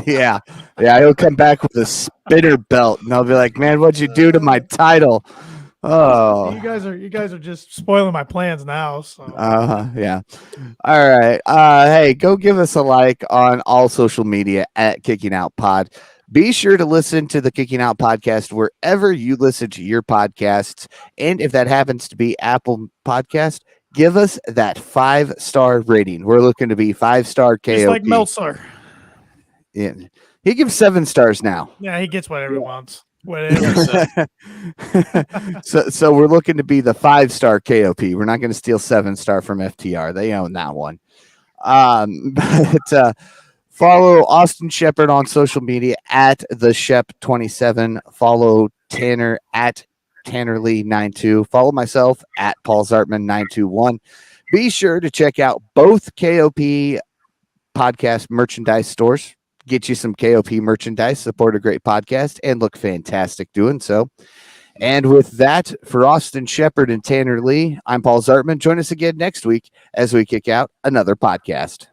[SPEAKER 2] Yeah, he'll come back with a spinner belt, and I'll be like, "Man, what'd you do to my title?" Oh,
[SPEAKER 1] You guys are just spoiling my plans now. So.
[SPEAKER 2] Yeah. All right. Hey, go give us a like on all social media at Kicking Out Pod. Be sure to listen to the Kicking Out podcast wherever you listen to your podcasts. And if that happens to be Apple Podcast, give us that 5-star rating. We're looking to be 5-star KOP.
[SPEAKER 1] Just like Meltzer.
[SPEAKER 2] Yeah. He gives 7 stars now.
[SPEAKER 1] Yeah, he gets whatever he wants. Whatever.
[SPEAKER 2] So we're looking to be the 5-star KOP. We're not going to steal 7-star from FTR. They own that one. But follow Austin Shepard on social media at the Shep27. Follow Tanner at TannerLee92. Follow myself at Paul Zartman921. Be sure to check out both KOP podcast merchandise stores. Get you some KOP merchandise, support a great podcast, and look fantastic doing so. And with that, for Austin Shepard and Tanner Lee, I'm Paul Zartman. Join us again next week as we kick out another podcast.